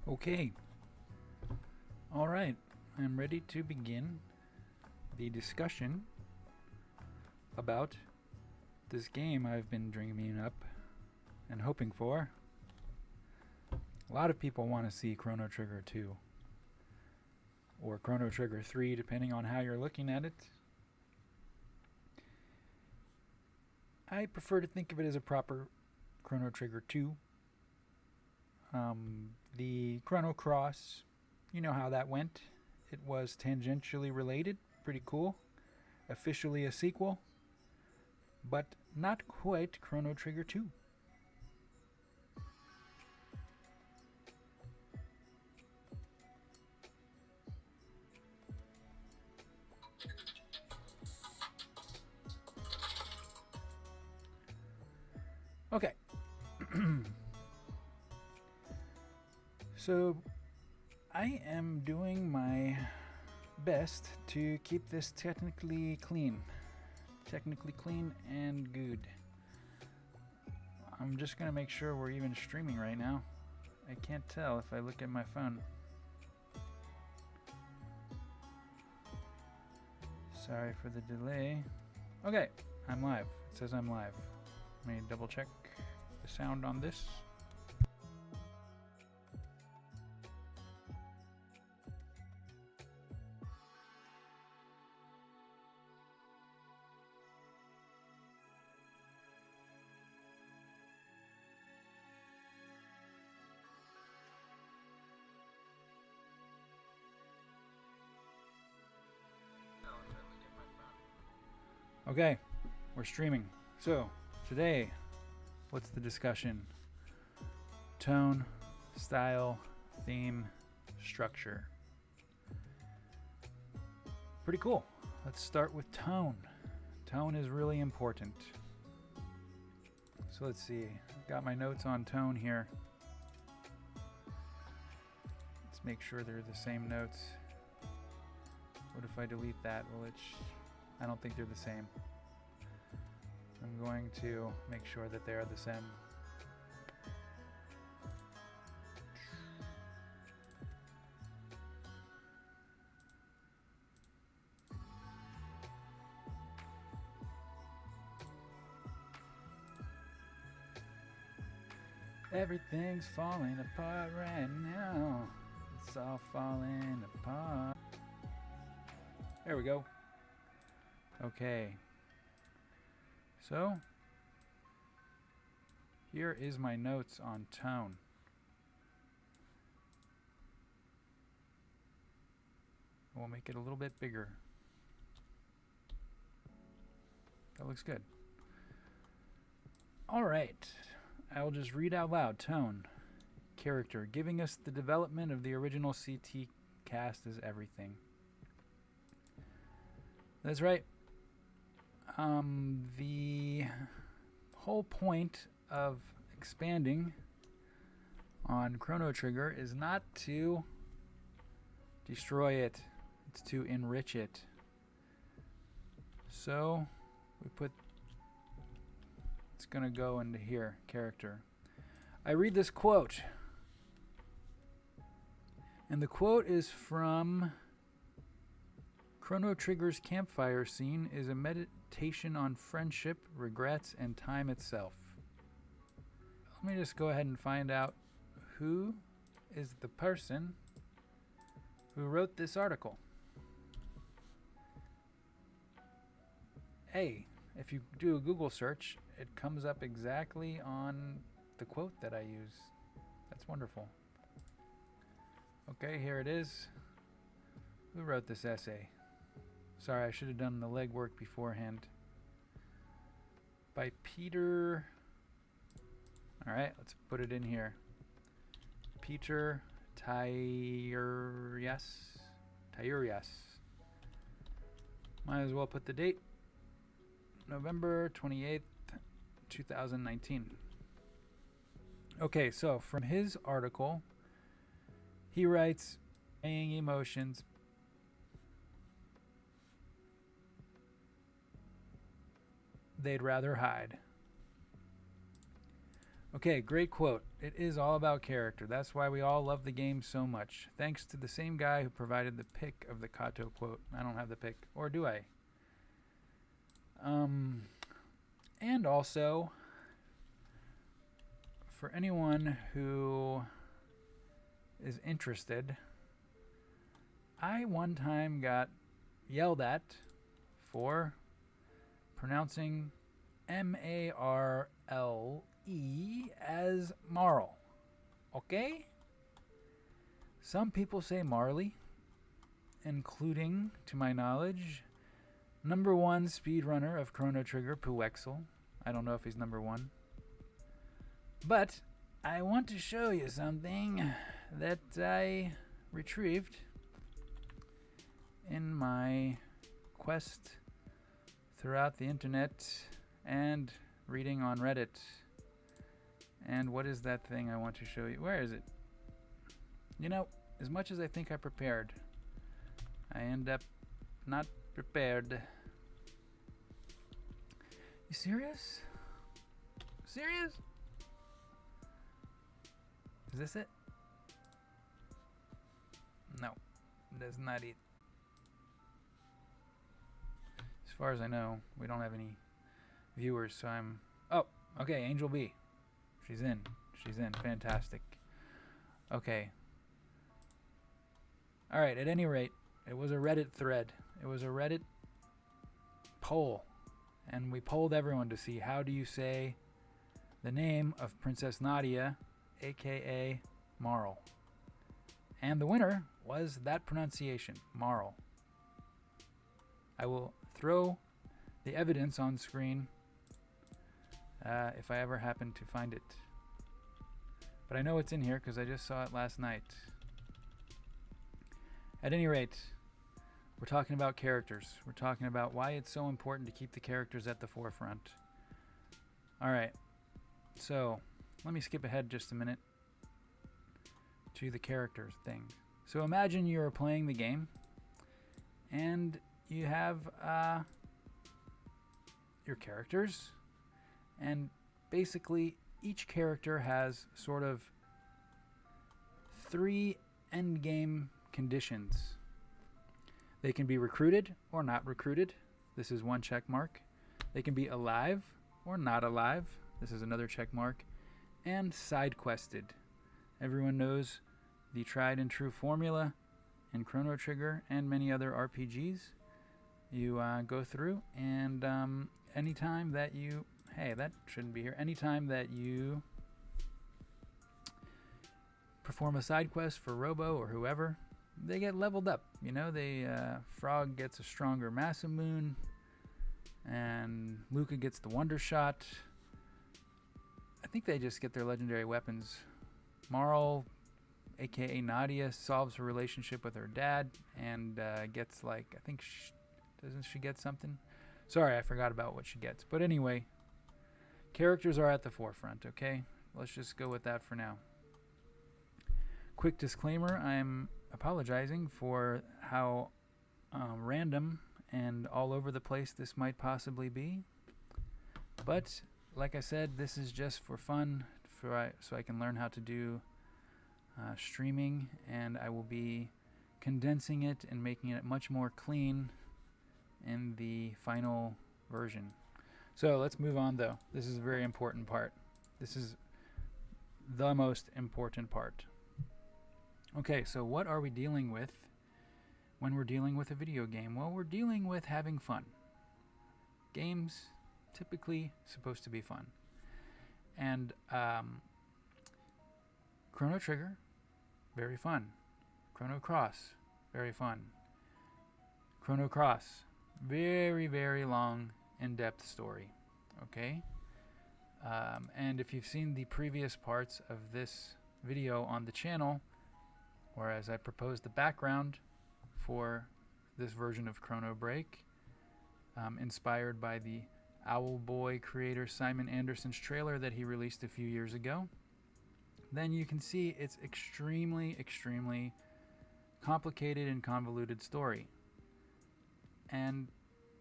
Okay, all right, I'm ready to begin the discussion about this game I've been dreaming up and hoping for. A lot of people want to see Chrono Trigger 2 or Chrono Trigger 3, depending on how you're looking at it. I prefer to think of it as a proper Chrono Trigger 2. The Chrono Cross, you know how that went. It was tangentially related, pretty cool. Officially a sequel, but not quite Chrono Trigger 2. Okay. So, I am doing my best to keep this technically clean and good. I'm just gonna make sure we're even streaming right now. I can't tell if I look at my phone. Sorry for the delay. Okay, I'm live. It says I'm live. Let me double check the sound on this. Okay, we're streaming. So, today, what's the discussion? Tone, style, theme, structure. Pretty cool. Let's start with tone. Tone is really important. So let's see. I've got my notes on tone here. Let's make sure they're the same notes. What if I delete that? Well, I don't think they're the same. I'm going to make sure that they are the same. Everything's falling apart right now. It's all falling apart. There we go. Okay. So, here is my notes on tone. We'll make it a little bit bigger. That looks good. All right. I'll just read out loud. Tone. Character. Giving us the development of the original CT cast is everything. That's right. The whole point of expanding on Chrono Trigger is not to destroy it, it's to enrich it. So it's gonna go into here, character. I read this quote, and the quote is from Chrono Trigger's campfire scene is a meditation on friendship, regrets, and time itself. Let me just go ahead and find out who is the person who wrote this article. Hey, if you do a Google search, it comes up exactly on the quote that I use. That's wonderful. Okay, here it is. Who wrote this essay? Sorry, I should have done the legwork beforehand. By Peter. Alright, let's put it in here. Peter Tyrias. Might as well put the date. November 28th, 2019. Okay, so from his article, he writes, emotions they'd rather hide. Okay, great quote. It is all about character. That's why we all love the game so much. Thanks to the same guy who provided the pic of the Kato quote. I don't have the pic, or do I? And also, for anyone who is interested, I one time got yelled at for pronouncing M-A-R-L-E as Marl. Okay? Some people say Marley, including, to my knowledge, #1 speedrunner of Chrono Trigger, Puwexel. I don't know if he's #1. But I want to show you something that I retrieved in my quest throughout the internet and reading on Reddit. And what is that thing I want to show you? Where is it? You know, as much as I think I prepared, I end up not prepared. You serious? Serious? Is this it? No, that's not it. As far as I know, we don't have any viewers, so I'm... Oh, okay, Angel B. She's in. She's in. Fantastic. Okay. Alright, at any rate, it was a Reddit thread. It was a Reddit poll. And we polled everyone to see how do you say the name of Princess Nadia, aka Marl. And the winner was that pronunciation, Marl. I will throw the evidence on screen if I ever happen to find it. But I know it's in here because I just saw it last night. At any rate, we're talking about characters. We're talking about why it's so important to keep the characters at the forefront. Alright, so let me skip ahead just a minute to the characters thing. So imagine you're playing the game and you have your characters, and basically each character has sort of 3 endgame conditions. They can be recruited or not recruited. This is 1 check mark. They can be alive or not alive. This is another check mark. And side quested. Everyone knows the tried and true formula in Chrono Trigger and many other RPGs. You go through, and anytime that you... Hey, that shouldn't be here. Anytime that you perform a side quest for Robo or whoever, they get leveled up. You know, Frog gets a stronger Masamune, and Luca gets the Wonder Shot. I think they just get their legendary weapons. Marl, aka Nadia, solves her relationship with her dad and gets, like, I think doesn't she get something? Sorry, I forgot about what she gets. But anyway, characters are at the forefront, okay? Let's just go with that for now. Quick disclaimer, I'm apologizing for how random and all over the place this might possibly be. But, like I said, this is just for fun, so I can learn how to do streaming, and I will be condensing it and making it much more clean in the final version. So let's move on, though. This is a very important part. This is the most important part. Okay, so what are we dealing with when we're dealing with a video game? Well, we're dealing with having fun. Games typically supposed to be fun. And Chrono Trigger, very fun. Chrono Cross, very fun. Chrono Cross, very, very long, in-depth story. Okay? And if you've seen the previous parts of this video on the channel, whereas I proposed the background for this version of Chrono Break, inspired by the Owlboy creator Simon Anderson's trailer that he released a few years ago, then you can see it's extremely, extremely complicated and convoluted story. And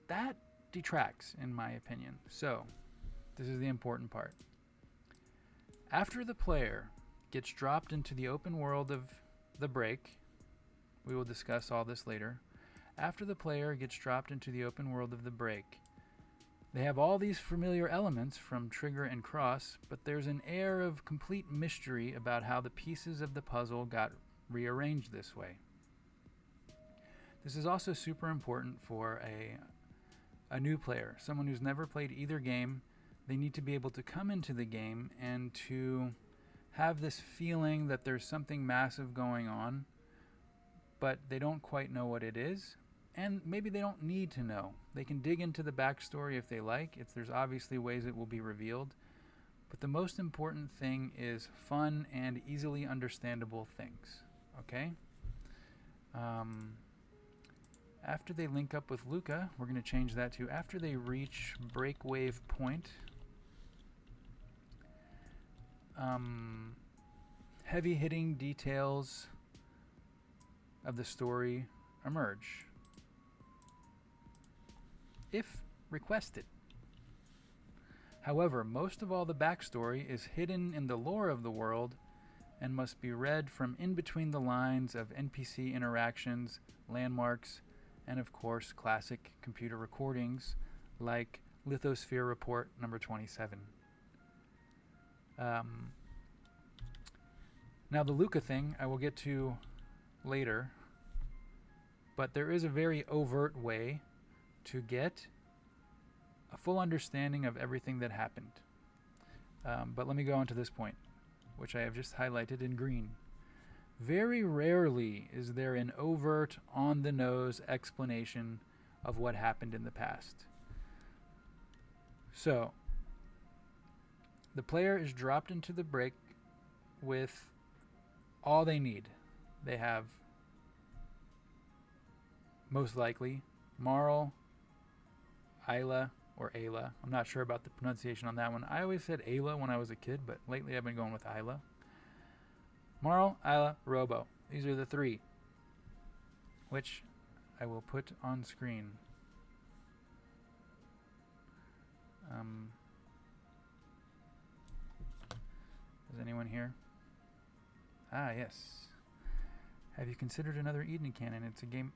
that detracts, in my opinion. So, this is the important part. After the player gets dropped into the open world of the break, we will discuss all this later. After the player gets dropped into the open world of the break, they have all these familiar elements from trigger and cross, but there's an air of complete mystery about how the pieces of the puzzle got rearranged this way. This is also super important for a new player, someone who's never played either game. They need to be able to come into the game and to have this feeling that there's something massive going on, but they don't quite know what it is, and maybe they don't need to know. They can dig into the backstory if they like. There's obviously ways it will be revealed, but the most important thing is fun and easily understandable things. Okay? After they link up with Luca, we're going to change that to after they reach breakwave point. Heavy-hitting details of the story emerge, if requested. However, most of all the backstory is hidden in the lore of the world and must be read from in between the lines of NPC interactions, landmarks, and of course classic computer recordings like Lithosphere Report number 27. Now the Luca thing I will get to later, but there is a very overt way to get a full understanding of everything that happened. But let me go on to this point, which I have just highlighted in green. Very rarely is there an overt, on-the-nose explanation of what happened in the past. So, the player is dropped into the break with all they need. They have, most likely, Marl, Ayla, or Ayla. I'm not sure about the pronunciation on that one. I always said Ayla when I was a kid, but lately I've been going with Ayla. Marl, Ayla, Robo. These are the three, which I will put on screen. Is anyone here? Ah, yes. Have you considered another Eden canon? It's a game.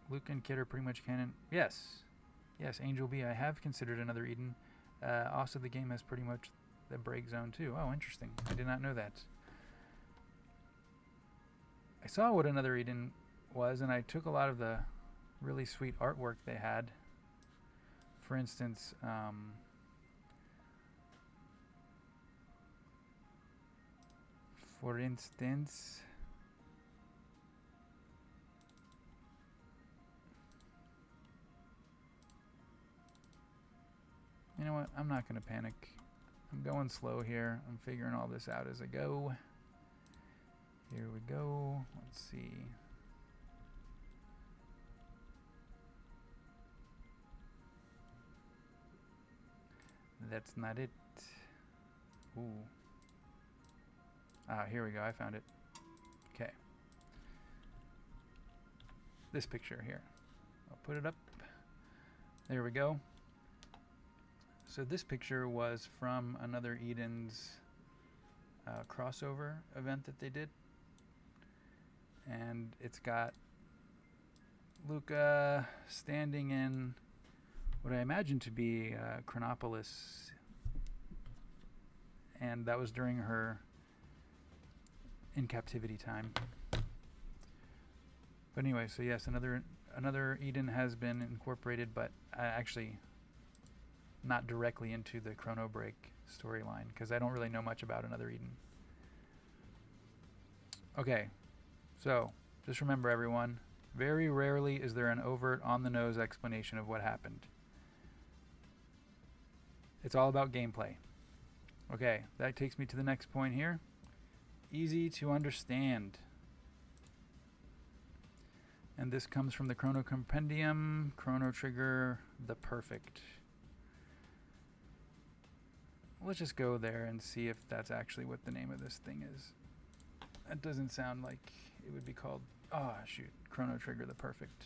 Luke and Kid are pretty much canon. Yes. Yes, Angel B. I have considered another Eden. Also, the game has pretty much the break zone too. Oh, interesting. I did not know that. I saw what another Eden was, and I took a lot of the really sweet artwork they had. For instance, you know what? I'm not going to panic. I'm going slow here. I'm figuring all this out as I go. Here we go. Let's see. That's not it. Ooh. Ah, here we go. I found it. Okay. This picture here. I'll put it up. There we go. So this picture was from another Eden's crossover event that they did. And it's got Luca standing in what I imagine to be Chronopolis. And that was during her in captivity time. But anyway, so yes, another Eden has been incorporated, but actually not directly into the Chrono Break storyline, because I don't really know much about another Eden. Okay, so just remember, everyone, very rarely is there an overt, on-the-nose explanation of what happened. It's all about gameplay. Okay, that takes me to the next point here. Easy to understand. And this comes from the Chrono Compendium, Chrono Trigger, the Perfect. Let's just go there and see if that's actually what the name of this thing is. That doesn't sound like it would be called, oh shoot, Chrono Trigger, the Perfect.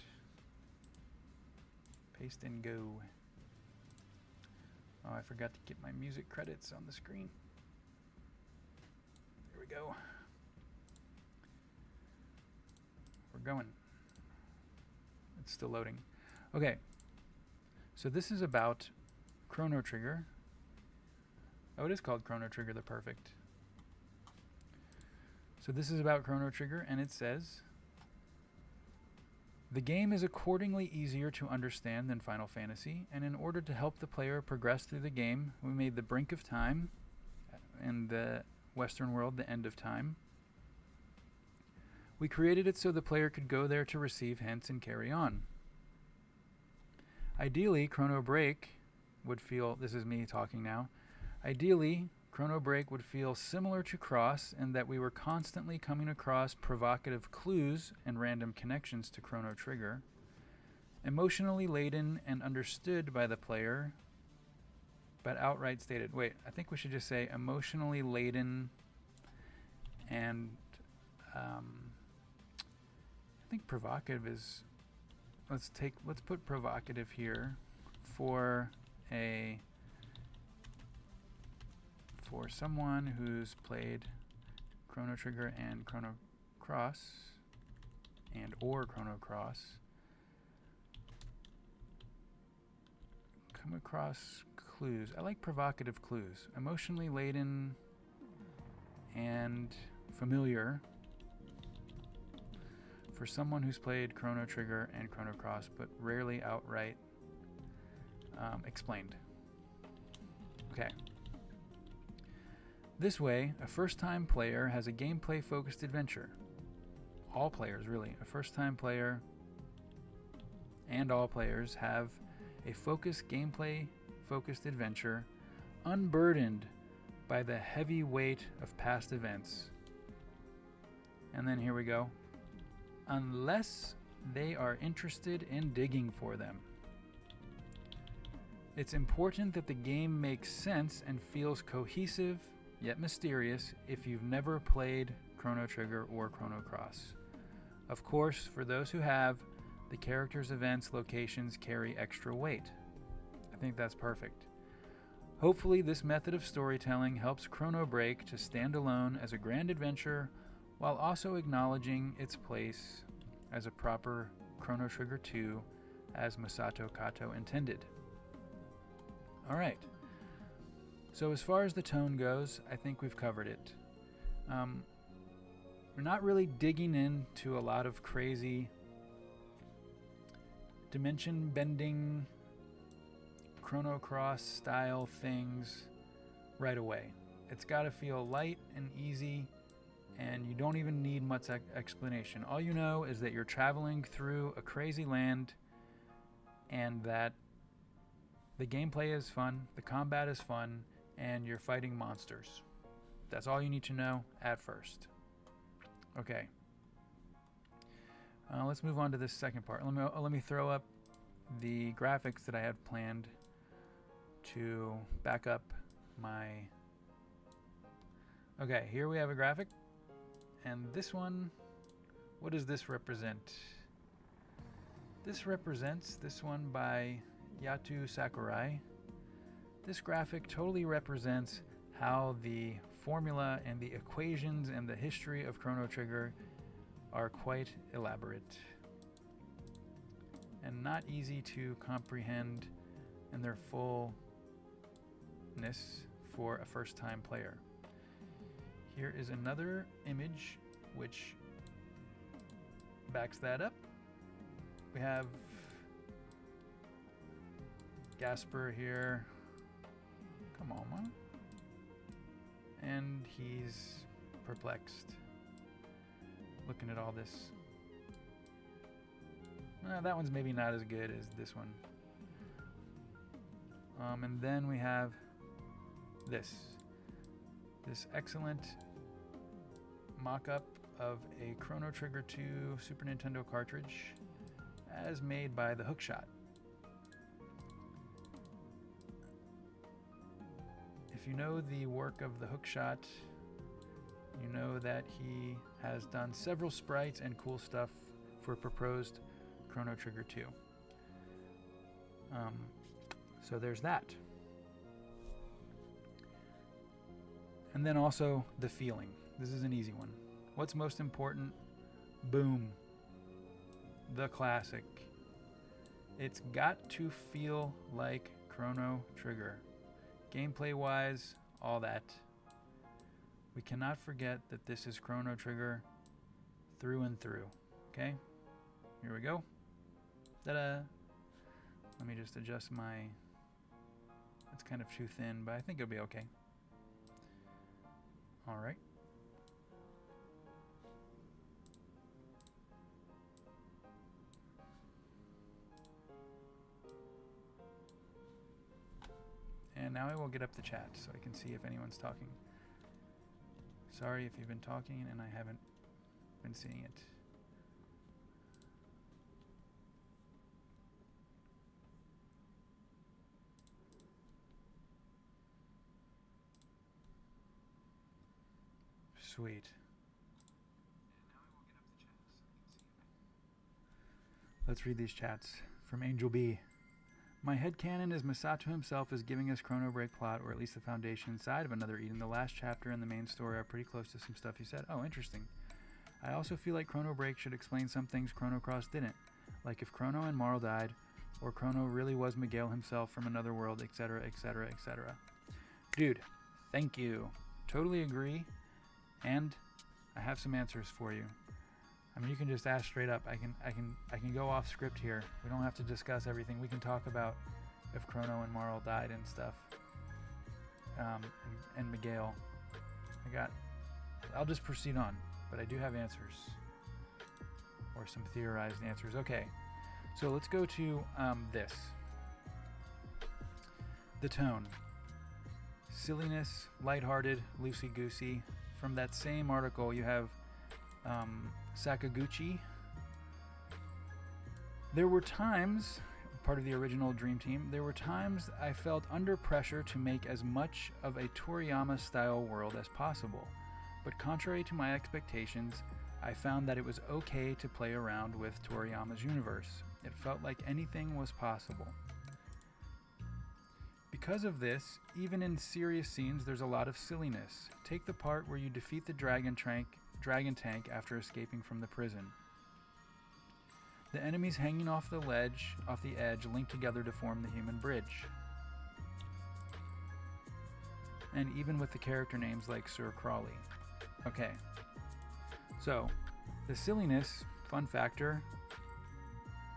Paste and go. Oh, I forgot to get my music credits on the screen. Here we go. We're going. It's still loading. Okay. So this is about Chrono Trigger. Oh, it is called Chrono Trigger the Perfect. So this is about Chrono Trigger, and it says, the game is accordingly easier to understand than Final Fantasy, and in order to help the player progress through the game, we made the brink of time, in the Western world, the end of time. We created it so the player could go there to receive hints and carry on. Ideally, Chrono Break would feel, this is me talking now, ideally, Chrono Break would feel similar to Cross in that we were constantly coming across provocative clues and random connections to Chrono Trigger, emotionally laden and understood by the player, but outright stated. Wait, I think we should just say emotionally laden and I think provocative is, let's put provocative here for someone who's played Chrono Trigger and Chrono Cross or Chrono Cross. Come across clues. I like provocative clues. Emotionally laden and familiar for someone who's played Chrono Trigger and Chrono Cross, but rarely outright explained. Okay. This way, a first-time player has a gameplay-focused adventure. All players, really. A first-time player and all players have a focused gameplay-focused adventure unburdened by the heavy weight of past events. And then here we go. Unless they are interested in digging for them. It's important that the game makes sense and feels cohesive yet mysterious if you've never played Chrono Trigger or Chrono Cross. Of course, for those who have, the characters' events, locations carry extra weight. I think that's perfect. Hopefully, this method of storytelling helps Chrono Break to stand alone as a grand adventure while also acknowledging its place as a proper Chrono Trigger 2 as Masato Kato intended. Alright. So as far as the tone goes, I think we've covered it. We're not really digging into a lot of crazy dimension bending Chrono Cross style things right away. It's got to feel light and easy, and you don't even need much explanation. All you know is that you're traveling through a crazy land and that the gameplay is fun, the combat is fun, and you're fighting monsters. That's all you need to know at first. Okay. Let's move on to this second part. Let me throw up the graphics that I had planned to back up my... Okay, here we have a graphic. And this one, what does this represent? This represents this one by Yatu Sakurai. This graphic totally represents how the formula and the equations and the history of Chrono Trigger are quite elaborate and not easy to comprehend in their fullness for a first-time player. Here is another image which backs that up. We have Gasper here. Come on, man. And he's perplexed, looking at all this. That one's maybe not as good as this one. And then we have this excellent mock-up of a Chrono Trigger 2 Super Nintendo cartridge as made by the Hookshot. If you know the work of the Hookshot, you know that he has done several sprites and cool stuff for proposed Chrono Trigger 2. So there's that. And then also the feeling. This is an easy one. What's most important? Boom. The classic. It's got to feel like Chrono Trigger. Gameplay wise, all that. We cannot forget that this is Chrono Trigger through and through. Okay? Here we go. Ta-da! Let me just adjust my... It's kind of too thin, but I think it'll be okay. Alright. And now I will get up the chat so I can see if anyone's talking. Sorry if you've been talking and I haven't been seeing it. Sweet. Let's read these chats. From Angel B. My headcanon is Masato himself is giving us Chrono Break plot, or at least the foundation inside of Another Eden. The last chapter and the main story are pretty close to some stuff he said. Oh, interesting. I also feel like Chrono Break should explain some things Chrono Cross didn't. Like if Chrono and Marl died, or Chrono really was Miguel himself from another world, etc., etc., etc. Dude, thank you. Totally agree. And I have some answers for you. I mean, you can just ask straight up. I can go off script here. We don't have to discuss everything. We can talk about if Chrono and Marl died and stuff. And Miguel. I'll just proceed on, but I do have answers. Or some theorized answers. Okay, so let's go to this. The tone. Silliness, lighthearted, loosey-goosey. From that same article, you have Sakaguchi. There were times, part of the original Dream Team, there were times I felt under pressure to make as much of a Toriyama-style world as possible. But contrary to my expectations, I found that it was okay to play around with Toriyama's universe. It felt like anything was possible. Because of this, even in serious scenes, there's a lot of silliness. Take the part where you defeat the dragon tank after escaping from the prison. The enemies hanging off the edge, link together to form the human bridge. And even with the character names like Sir Crawley. Okay, so the silliness, fun factor,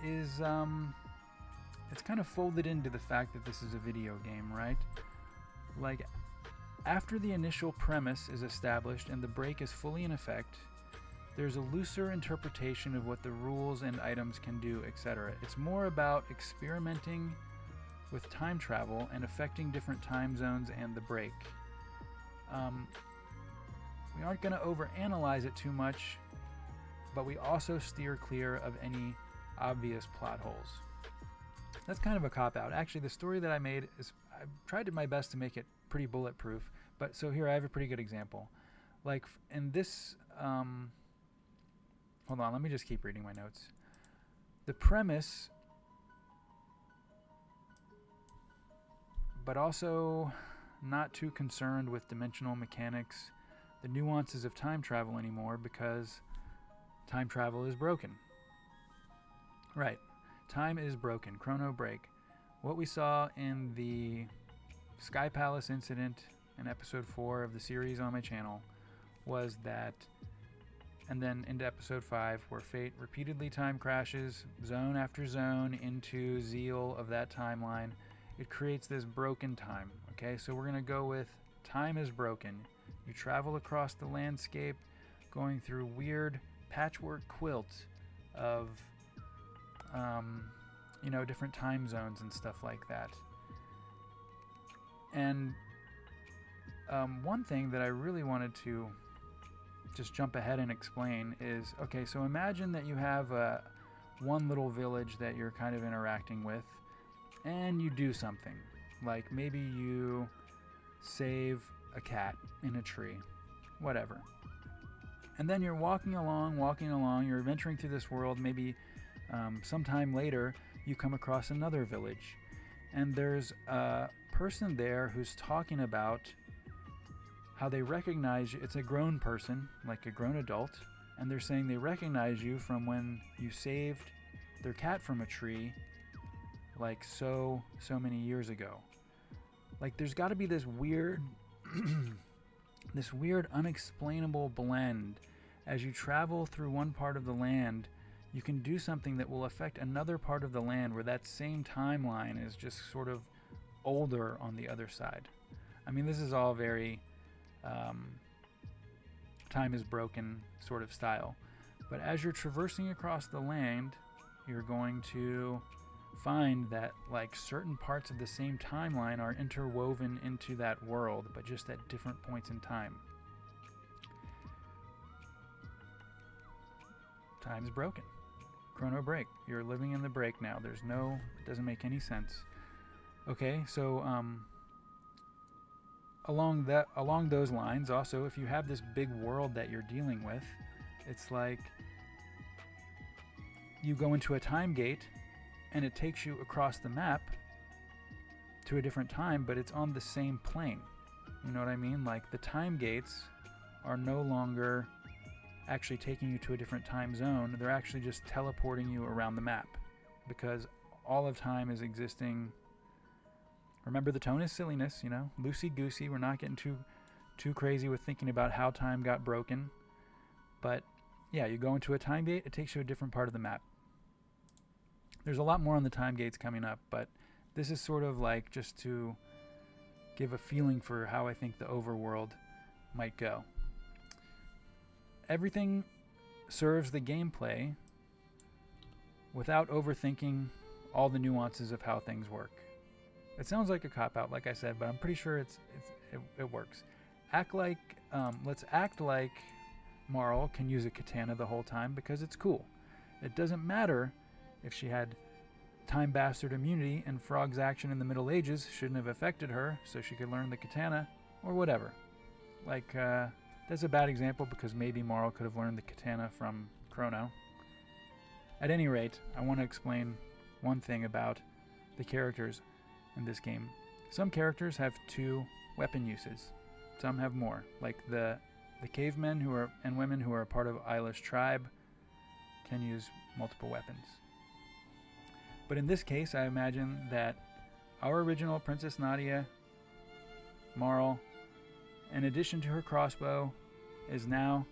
is it's kind of folded into the fact that this is a video game, right? Like, after the initial premise is established and the break is fully in effect, there's a looser interpretation of what the rules and items can do, etc. It's more about experimenting with time travel and affecting different time zones and the break. We aren't going to overanalyze it too much, but we also steer clear of any obvious plot holes. That's kind of a cop-out. Actually, the story that I made is, I tried my best to make it pretty bulletproof, but so here I have a pretty good example. Like in this, hold on, let me just keep reading my notes. The premise, but also not too concerned with dimensional mechanics, the nuances of time travel anymore, because time travel is broken. Right. Time is broken. Chrono Break. What we saw in the Sky Palace incident in episode 4 of the series on my channel was that, and then into episode 5, where Fate repeatedly time crashes zone after zone into Zeal of that timeline, it creates this broken time. Okay, so we're going to go with time is broken. You travel across the landscape going through weird patchwork quilt of different time zones and stuff like that. And one thing that I really wanted to just jump ahead and explain is, okay, so imagine that you have one little village that you're kind of interacting with, and you do something. Like maybe you save a cat in a tree, whatever. And then you're walking along, you're adventuring through this world. Maybe sometime later you come across another village, and there's a person there who's talking about how they recognize you. It's a grown person, like a grown adult, and they're saying they recognize you from when you saved their cat from a tree, like so many years ago. Like there's got to be this weird this weird unexplainable blend. As you travel through one part of the land, you can do something that will affect another part of the land where that same timeline is just sort of older on the other side. I mean, this is all very time is broken sort of style. But as you're traversing across the land, you're going to find that like certain parts of the same timeline are interwoven into that world, but just at different points in time. Time's broken. Chrono break. You're living in the break now. There's no, it doesn't make any sense. Okay, so along those lines, also, if you have this big world that you're dealing with, it's like you go into a time gate and it takes you across the map to a different time, but it's on the same plane. You know what I mean? Like the time gates are no longer actually taking you to a different time zone. They're actually just teleporting you around the map because all of time is existing. Remember, the tone is silliness, you know, loosey-goosey. We're not getting too crazy with thinking about how time got broken. But yeah, you go into a time gate, it takes you to a different part of the map. There's a lot more on the time gates coming up, but this is sort of like just to give a feeling for how I think the overworld might go. Everything serves the gameplay without overthinking all the nuances of how things work. It sounds like a cop-out, like I said, but I'm pretty sure it works. Let's act like Marl can use a katana the whole time because it's cool. It doesn't matter if she had Time Bastard immunity and Frog's action in the Middle Ages shouldn't have affected her, so she could learn the katana or whatever. Like, that's a bad example because maybe Marl could have learned the katana from Chrono. At any rate, I want to explain one thing about the characters in this game. Some characters have 2 weapon uses. Some have more. Like the cavemen and women who are a part of Isla's tribe can use multiple weapons. But in this case, I imagine that our original Princess Nadia, Marl, in addition to her crossbow, is now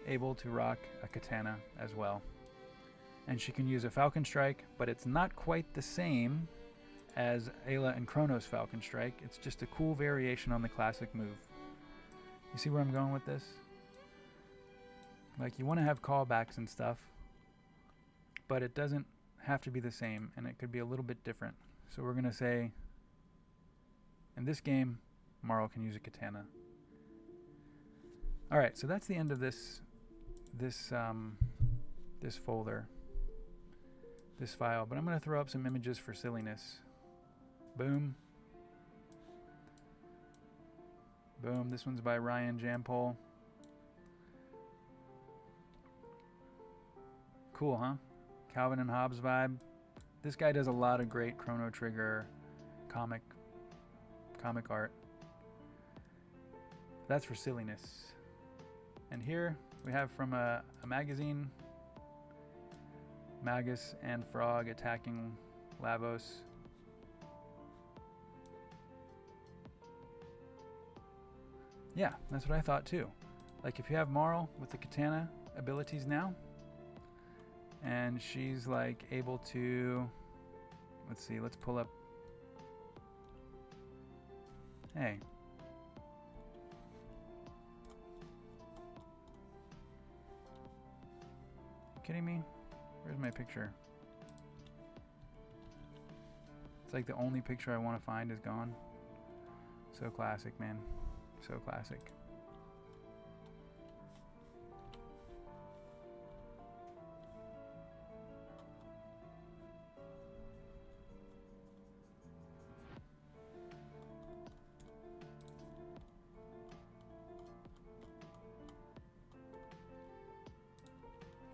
able to rock a katana as well. And she can use a Falcon Strike, but it's not quite the same as Ayla and Chrono's Falcon Strike. It's just a cool variation on the classic move. You see where I'm going with this? Like, you want to have callbacks and stuff, but it doesn't have to be the same, and it could be a little bit different. So we're going to say, in this game, Marl can use a katana. Alright, so that's the end of this folder, this file. But I'm going to throw up some images for silliness. Boom. Boom. This one's by Ryan Jampol. Cool, huh? Calvin and Hobbes vibe. This guy does a lot of great Chrono Trigger comic art. That's for silliness. And here we have from a magazine, Magus and Frog attacking Lavos. Yeah, that's what I thought too. Like if you have Marl with the katana abilities now, and she's like able to, let's see, let's pull up. Hey. Kidding me? Where's my picture? It's like the only picture I want to find is gone. So classic, man. So classic.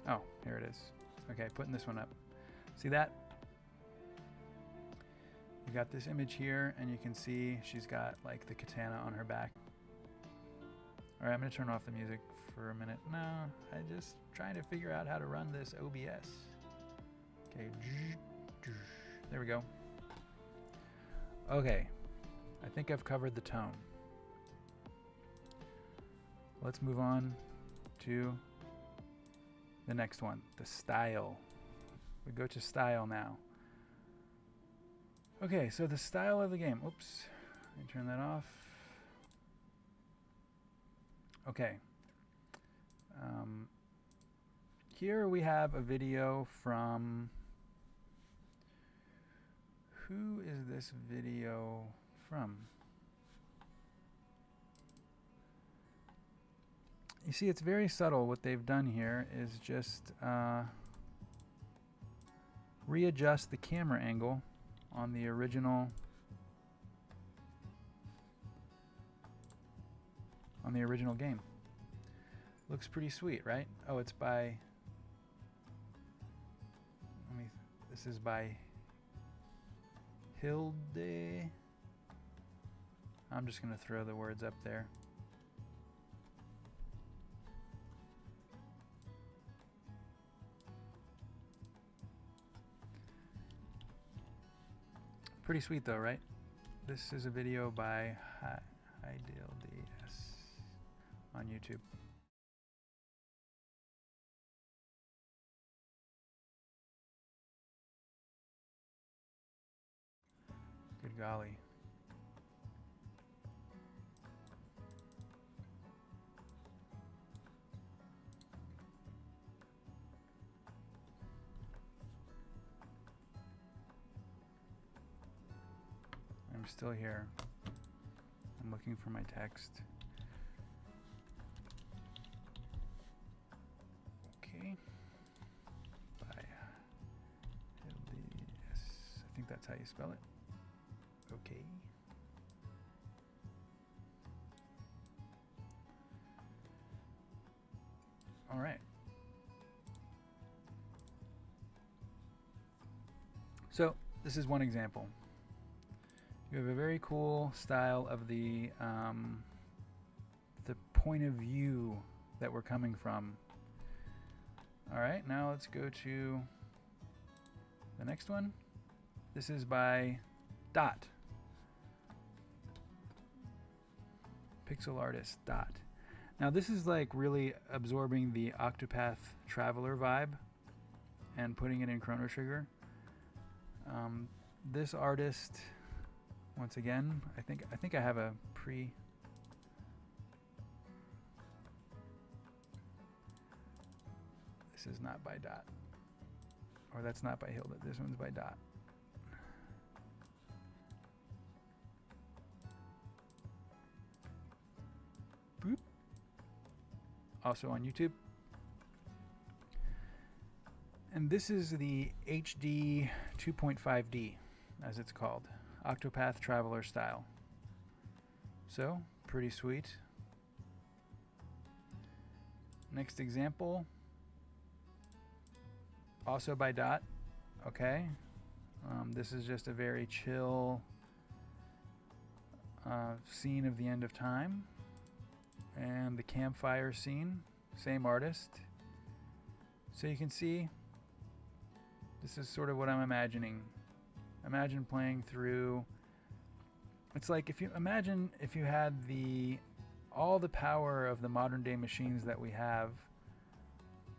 Oh, here it is. Okay, putting this one up. See that? You got this image here, and you can see she's got like the katana on her back. Alright, I'm going to turn off the music for a minute. No, I'm just trying to figure out how to run this OBS. Okay, there we go. Okay, I think I've covered the tone. Let's move on to the next one, the style. We go to style now. Okay, so the style of the game. Oops, let me turn that off. Okay. Here we have a video from... Who is this video from? You see, it's very subtle. What they've done here is just readjust the camera angle on the original game. Looks pretty sweet, right? Oh, it's by... This is by Hilde. I'm just going to throw the words up there. Pretty sweet though, right? This is a video by Hilde on YouTube. Good golly. I'm still here. I'm looking for my text. Okay. By Hilde. I think that's how you spell it. Okay. All right. So this is one example. You have a very cool style of the point of view that we're coming from. All right, now let's go to the next one. This is by Dot. Pixel artist Dot. Now this is like really absorbing the Octopath Traveler vibe and putting it in Chrono Trigger. This artist, once again, I think I have a pre. This is not by Dot, or that's not by Hilda. This one's by Dot. Boop. Also on YouTube. And this is the HD 2.5D, as it's called. Octopath Traveler style. So, pretty sweet. Next example. Also by Dot. Okay. This is just a very chill scene of the end of time. And the campfire scene. Same artist. So you can see, this is sort of what I'm imagining. Imagine playing through, it's like if you imagine if you had all the power of the modern day machines that we have,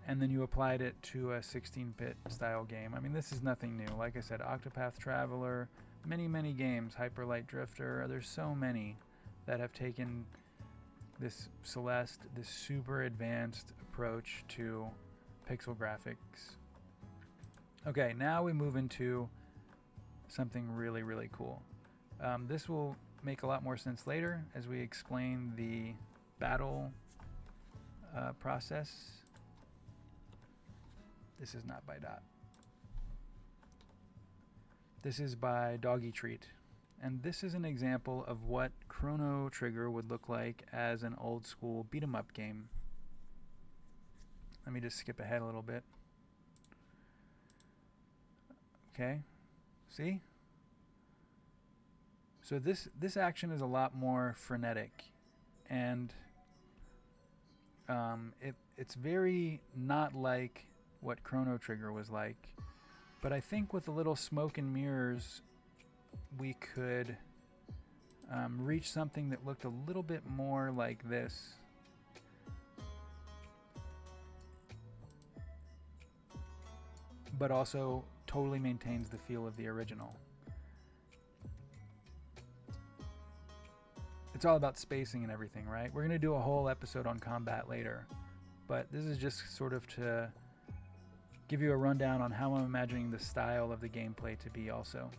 and then you applied it to a 16-bit style game. I mean, this is nothing new. Like I said, Octopath Traveler, many games, Hyper Light Drifter, there's so many that have taken this Celeste, this super advanced approach to pixel graphics. Okay, now we move into something really cool. This will make a lot more sense later as we explain the battle process. This is not by Dot. This is by Doggy Treat. And this is an example of what Chrono Trigger would look like as an old school beat 'em up game. Let me just skip ahead a little bit. Okay, see? So this action is a lot more frenetic, and It's very not like what Chrono Trigger was like, but I think with a little smoke and mirrors, we could reach something that looked a little bit more like this. But also totally maintains the feel of the original. It's all about spacing and everything, right? We're going to do a whole episode on combat later, but this is just sort of to give you a rundown on how I'm imagining the style of the gameplay to be also.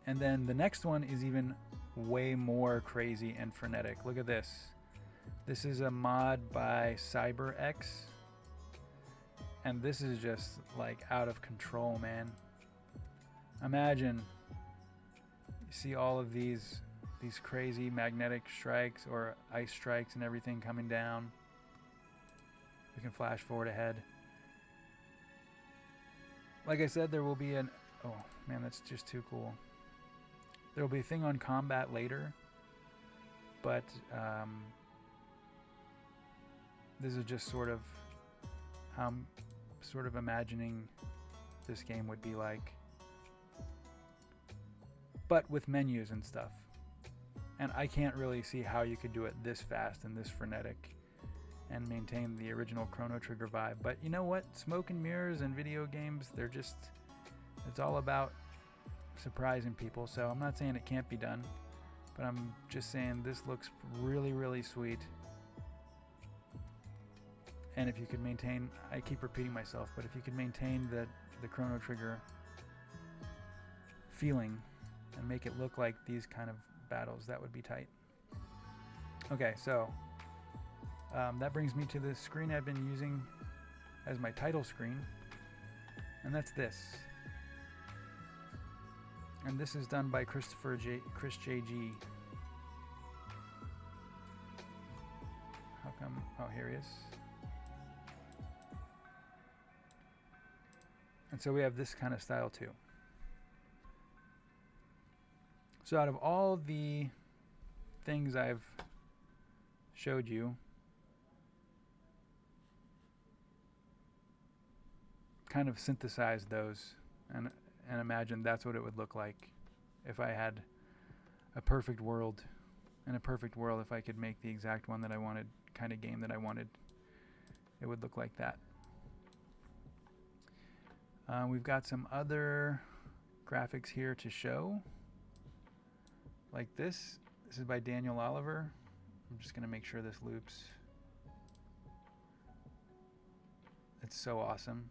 And then the next one is even way more crazy and frenetic. Look at this. This is a mod by CyberX. And this is just like out of control, man. Imagine you see all of these crazy magnetic strikes or ice strikes and everything coming down. We can flash forward ahead. Like I said, there will be an... Oh, man, that's just too cool. There will be a thing on combat later. But this is just sort of how I'm sort of imagining this game would be like. But with menus and stuff. And I can't really see how you could do it this fast and this frenetic and maintain the original Chrono Trigger vibe. But you know what? Smoke and mirrors and video games, they're just... It's all about surprising people. So I'm not saying it can't be done. But I'm just saying this looks really, really sweet. And if you could maintain... I keep repeating myself, but if you could maintain the Chrono Trigger feeling and make it look like these kind of battles, that would be tight. Okay, so that brings me to the screen I've been using as my title screen, and that's this. And this is done by Chris JG. How come? Oh, here he is. And so we have this kind of style too. So out of all the things I've showed you, kind of synthesize those and imagine that's what it would look like if I had a perfect world. In a perfect world, if I could make the exact one that I wanted, kind of game that I wanted, it would look like that. We've got some other graphics here to show. Like this. This is by Daniel Oliver. I'm just going to make sure this loops. It's so awesome.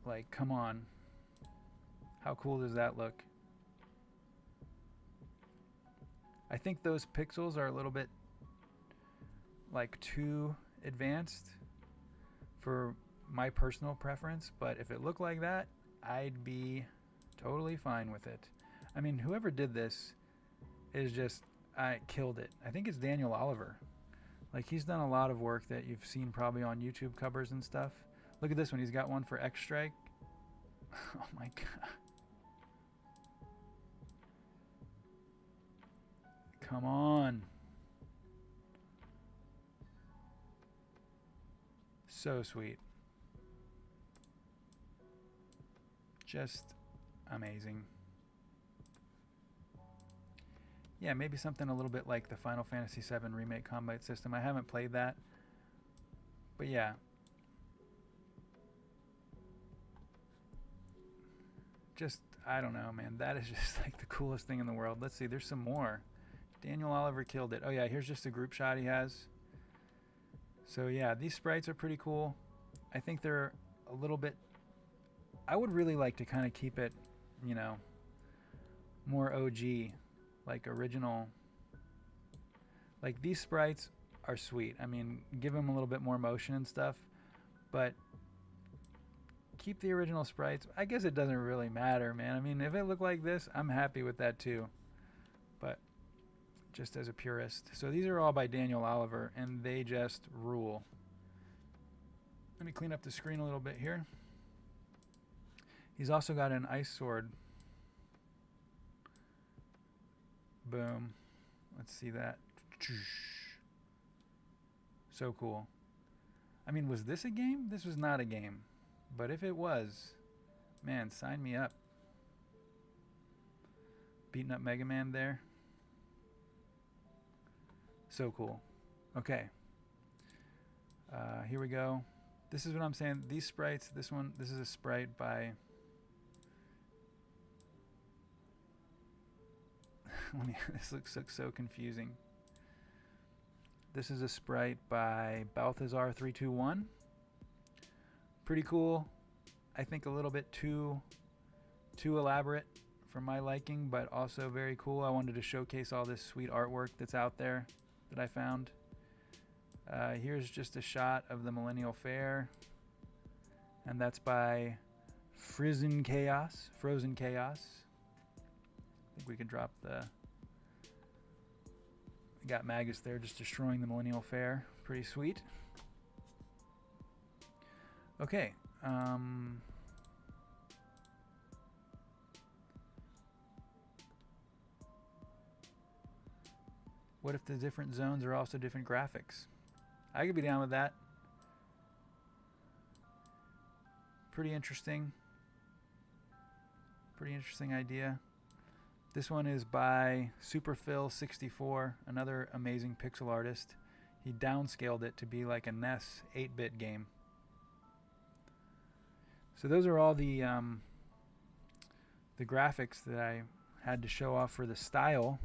Like, come on. How cool does that look? I think those pixels are a little bit like too advanced for my personal preference, but if it looked like that, I'd be totally fine with it. I mean, whoever did this is just killed it. I think it's Daniel Oliver. Like, he's done a lot of work that you've seen probably on YouTube covers and stuff. Look at this one. He's got one for X Strike. Oh my god. Come on. So sweet. Just amazing. Yeah, maybe something a little bit like the Final Fantasy VII Remake combat system. I haven't played that. But yeah. Just, I don't know, man. That is just like the coolest thing in the world. Let's see, there's some more. Daniel Oliver killed it. Oh yeah, here's just a group shot he has. So yeah, these sprites are pretty cool. I think they're a little bit... I would really like to kind of keep it, you know, more OG, like original. Like, these sprites are sweet. I mean, give them a little bit more motion and stuff, but keep the original sprites. I guess it doesn't really matter, man. I mean, if it looked like this, I'm happy with that too. But just as a purist. So these are all by Daniel Oliver, and they just rule. Let me clean up the screen a little bit here. He's also got an ice sword. Boom. Let's see that. So cool. I mean, was this a game? This was not a game. But if it was, man, sign me up. Beating up Mega Man there. So cool. Okay. Here we go. This is what I'm saying. These sprites, this is a sprite by... this looks so confusing. This is a sprite by Balthazar321. Pretty cool. I think a little bit too elaborate for my liking, but also very cool. I wanted to showcase all this sweet artwork that's out there that I found. Here's just a shot of the Millennial Fair, and that's by Frozen Chaos. I think we can drop the... We got Magus there just destroying the Millennial Fair. Pretty sweet. Okay. What if the different zones are also different graphics? I could be down with that. Pretty interesting. Pretty interesting idea. This one is by Superphil64, another amazing pixel artist. He downscaled it to be like a NES 8-bit game. So those are all the graphics that I had to show off for the style.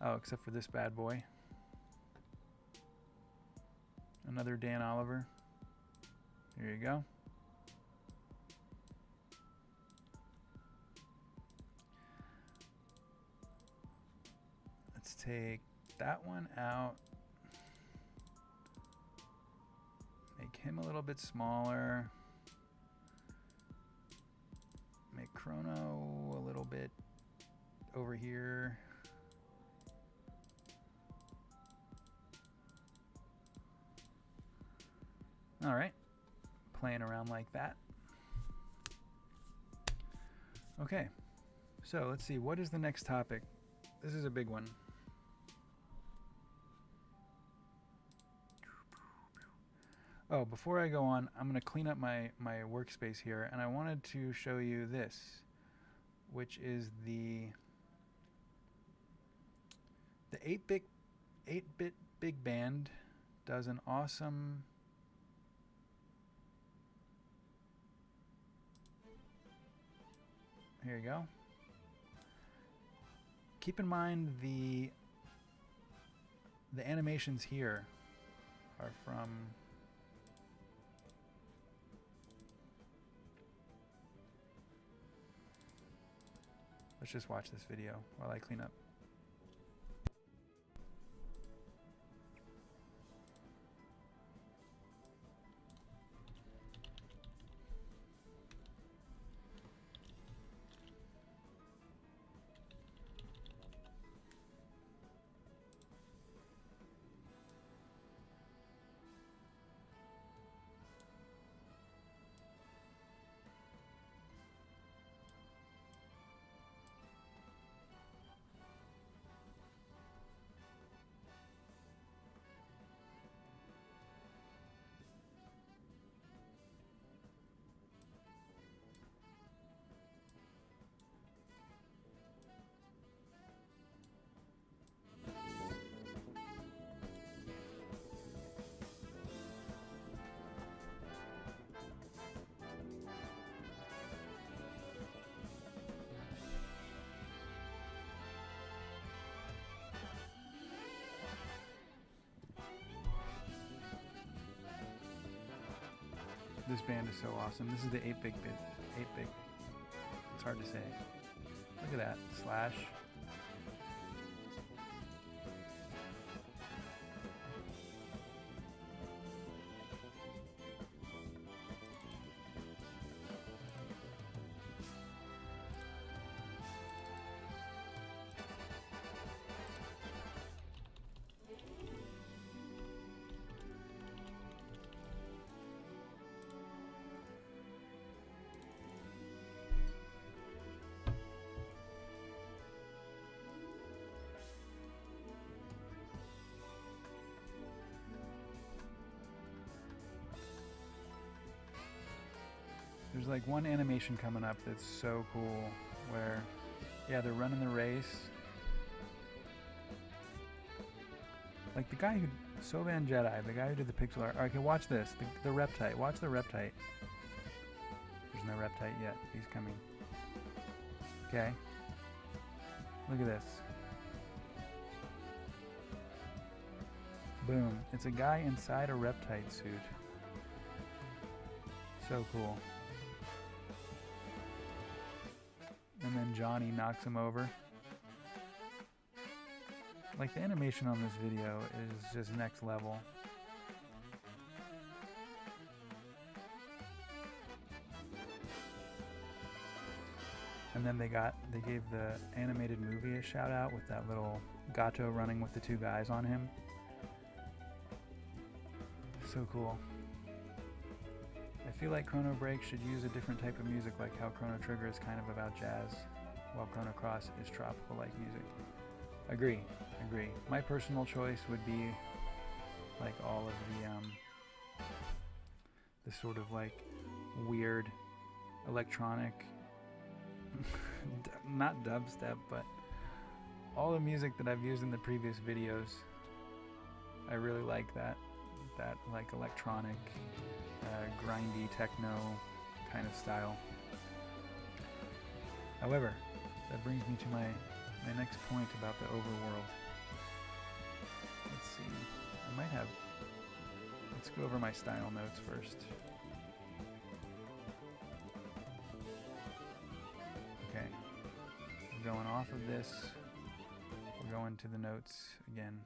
Oh, except for this bad boy. Another Dan Oliver. Here you go. Let's take that one out. Make him a little bit smaller. Make Chrono a little bit over here. All right, playing around like that. Okay, so let's see, what is the next topic? This is a big one. Oh, before I go on, I'm going to clean up my workspace here, and I wanted to show you this, which is the 8-bit big band does an awesome... Here you go. Keep in mind the animations here are from... Let's just watch this video while I clean up. This band is so awesome. This is the 8-bit. It's hard to say. Look at that. Slash. there's like one animation coming up that's so cool where, yeah, they're running the race. Like the guy who, Soban Jedi, the guy who did the pixel art. Okay, watch this. The Reptite. Watch the Reptite. There's no Reptite yet. He's coming. Okay. Look at this. Boom. It's a guy inside a Reptite suit. So cool. And then Johnny knocks him over. Like, the animation on this video is just next level. And then they gave the animated movie a shout out with that little Gato running with the two guys on him. So cool. I feel like Chrono Break should use a different type of music, like how Chrono Trigger is kind of about jazz, while Chrono Cross is tropical-like music. Agree. My personal choice would be like all of the sort of like weird electronic, not dubstep, but all the music that I've used in the previous videos. I really like that like electronic, grindy techno kind of style. However, that brings me to my next point about the overworld. Let's see. Let's go over my style notes first. Okay. We're going off of this. We're going to the notes again.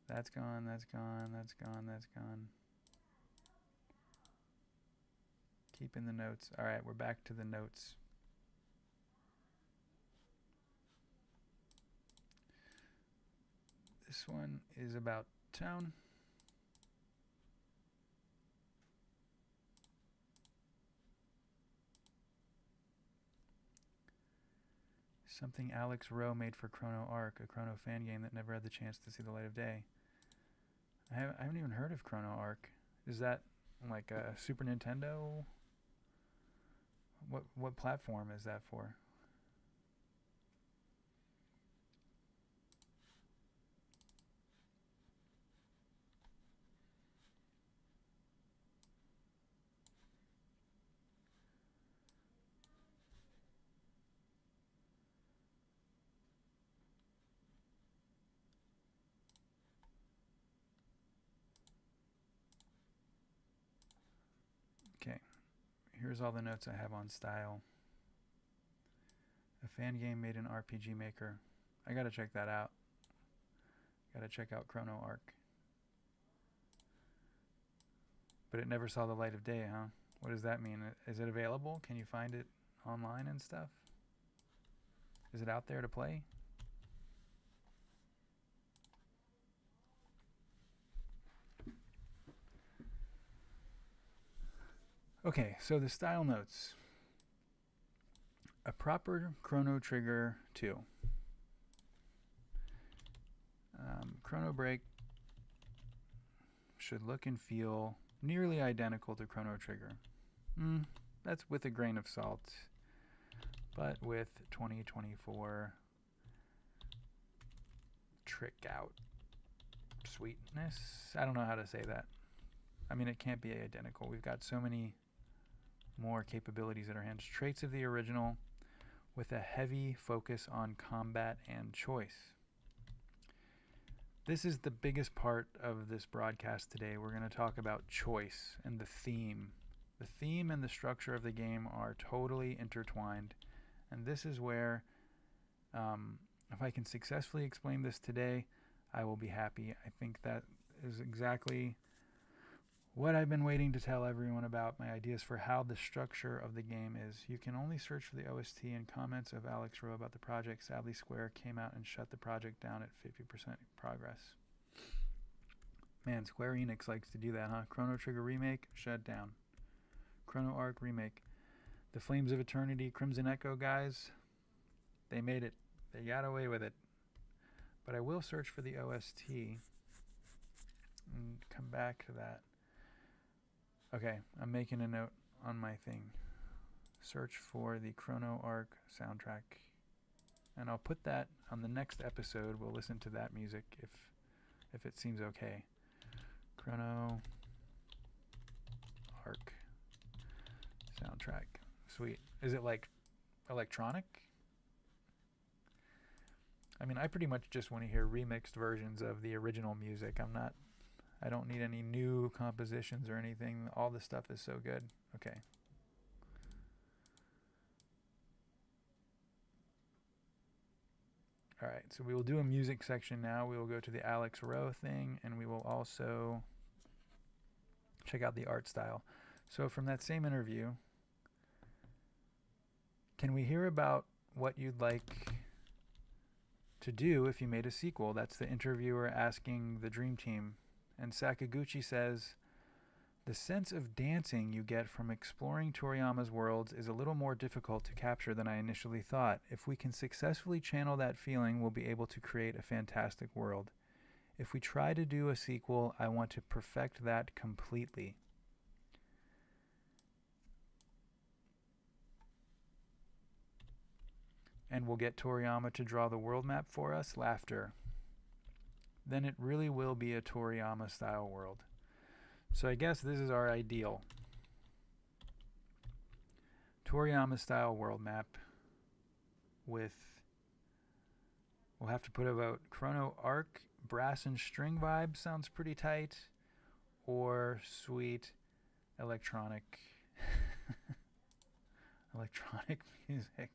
That's gone, that's gone, that's gone, that's gone. Keeping the notes. Alright, we're back to the notes. This one is about tone. Something Alex Rowe made for Chrono Arc, a Chrono fan game that never had the chance to see the light of day. I haven't even heard of Chrono Arc. Is that like a Super Nintendo? What platform is that for? Okay, here's all the notes I have on style. A fan game made in RPG Maker. I gotta check that out. Gotta check out Chrono Arc. But it never saw the light of day, huh? What does that mean? Is it available? Can you find it online and stuff? Is it out there to play? Okay, so the style notes. A proper Chrono Trigger 2. Chrono Break should look and feel nearly identical to Chrono Trigger. That's with a grain of salt, but with 2024 trick out sweetness. I don't know how to say that. I mean, it can't be identical. We've got so many more capabilities at our hands. Traits of the original with a heavy focus on combat and choice. This is the biggest part of this broadcast today. We're going to talk about choice and the theme. The theme and the structure of the game are totally intertwined. And this is where, if I can successfully explain this today, I will be happy. I think that is exactly what I've been waiting to tell everyone about, my ideas for how the structure of the game is. You can only search for the OST and comments of Alex Rowe about the project. Sadly, Square came out and shut the project down at 50% progress. Man, Square Enix likes to do that, huh? Chrono Trigger Remake, shut down. Chrono Arc Remake. The Flames of Eternity, Crimson Echo guys, they made it. They got away with it. But I will search for the OST and come back to that. Okay, I'm making a note on my thing. Search for the Chrono Arc soundtrack. And I'll put that on the next episode. We'll listen to that music if it seems okay. Chrono Arc soundtrack. Sweet. Is it like electronic? I mean, I pretty much just want to hear remixed versions of the original music. I don't need any new compositions or anything. All the stuff is so good. Okay. All right, so we will do a music section now. We will go to the Alex Rowe thing, and we will also check out the art style. So from that same interview, can we hear about what you'd like to do if you made a sequel? That's the interviewer asking the Dream Team. And Sakaguchi says, the sense of dancing you get from exploring Toriyama's worlds is a little more difficult to capture than I initially thought. If we can successfully channel that feeling, we'll be able to create a fantastic world. If we try to do a sequel, I want to perfect that completely. And we'll get Toriyama to draw the world map for us? Laughter. Then it really will be a Toriyama-style world. So I guess this is our ideal. Toriyama-style world map with... We'll have to put about Chrono Arc, brass and string vibe sounds pretty tight. Or sweet electronic... electronic music.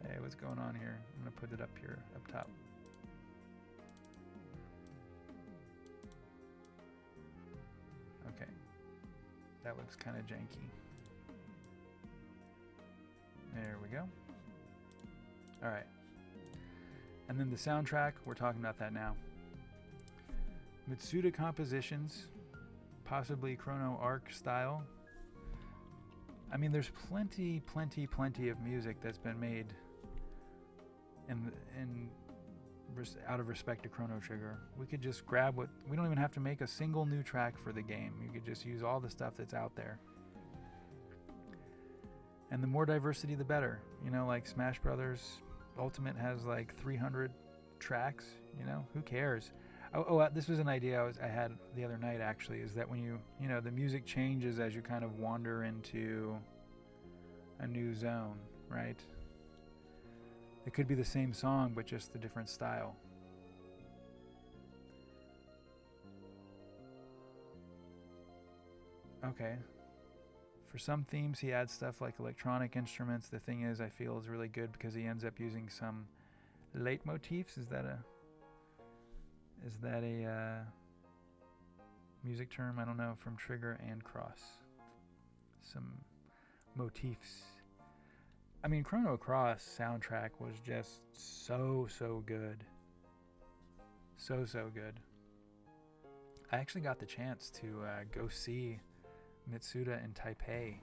Hey, what's going on here? I'm going to put it up here, up top. Okay. That looks kind of janky. There we go. Alright. And then the soundtrack, we're talking about that now. Mitsuda compositions, possibly Chrono Arc style. I mean, there's plenty of music that's been made out of respect to Chrono Trigger. We could just grab what... We don't even have to make a single new track for the game. You could just use all the stuff that's out there. And the more diversity, the better. You know, like Smash Brothers Ultimate has like 300 tracks. You know, who cares? This was an idea I had the other night, actually, is that when you know, the music changes as you kind of wander into a new zone, right? It could be the same song, but just a different style. Okay. For some themes, he adds stuff like electronic instruments. The thing is, I feel is really good because he ends up using some leitmotifs. Is that a music term? I don't know. From Trigger and Cross. Some motifs. I mean, Chrono Cross soundtrack was just so good. So good. I actually got the chance to go see Mitsuda in Taipei,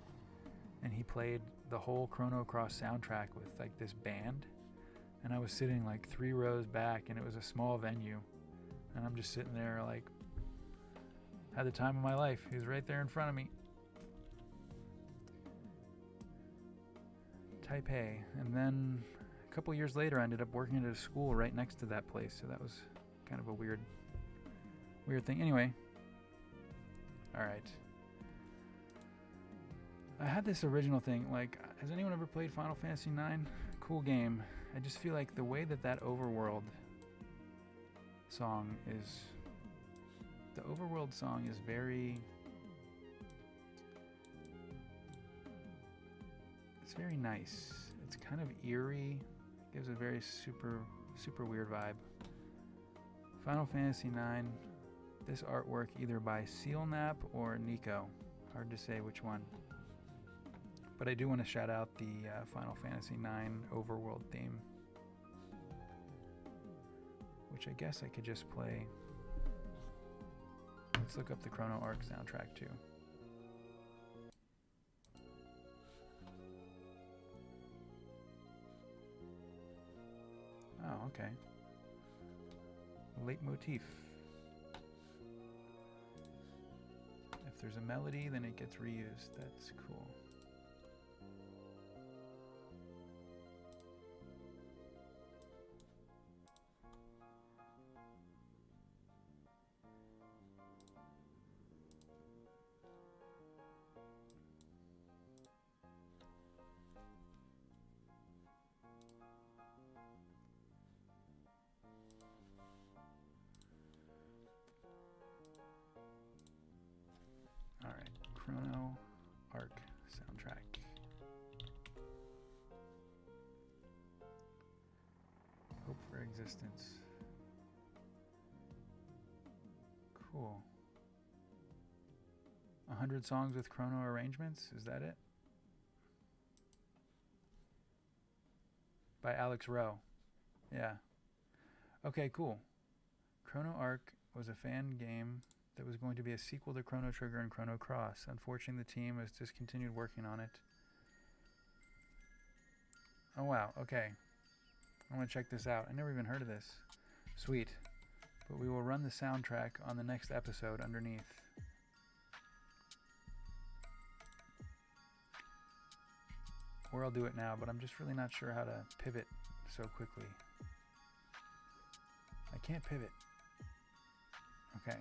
and he played the whole Chrono Cross soundtrack with like this band, and I was sitting like 3 rows back, and it was a small venue, and I'm just sitting there like, had the time of my life. He was right there in front of me. Taipei. And then a couple years later I ended up working at a school right next to that place, so that was kind of a weird thing. Anyway, alright, I had this original thing, like, has anyone ever played Final Fantasy IX? Cool game. I just feel like the way that overworld song is, very, it's very nice. It's kind of eerie. Gives a very super weird vibe. Final Fantasy IX. This artwork either by Sealnap or Nico. Hard to say which one. But I do want to shout out the Final Fantasy IX overworld theme, which I guess I could just play. Let's look up the Chrono Arc soundtrack too. Oh, okay. Leitmotif. there's a melody, then it gets reused. That's cool. Alright, Chrono Arc soundtrack. Hope for Existence. Cool. 100 songs with Chrono arrangements? Is that it? By Alex Rowe. Yeah. Okay, cool. Chrono Arc was a fan game that was going to be a sequel to Chrono Trigger and Chrono Cross. Unfortunately, the team has discontinued working on it. Oh, wow. Okay. I'm going to check this out. I never even heard of this. Sweet. But we will run the soundtrack on the next episode underneath. Or I'll do it now, but I'm just really not sure how to pivot so quickly. I can't pivot. Okay.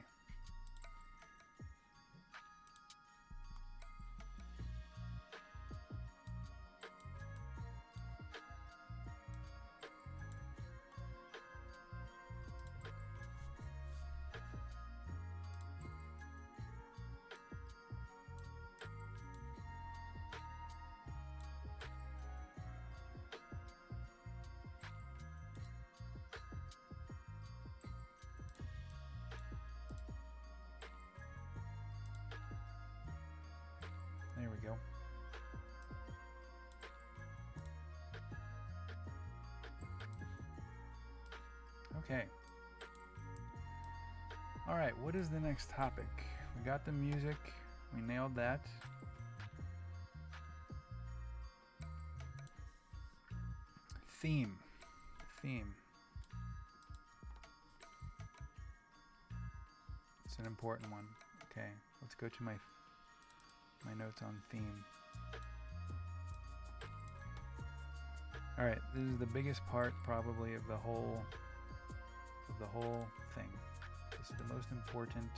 There we go. Okay. All right, what is the next topic? We got the music. We nailed that. Theme. It's an important one. Okay, let's go to my notes on theme. All right, this is the biggest part probably of the whole thing. This is the most important.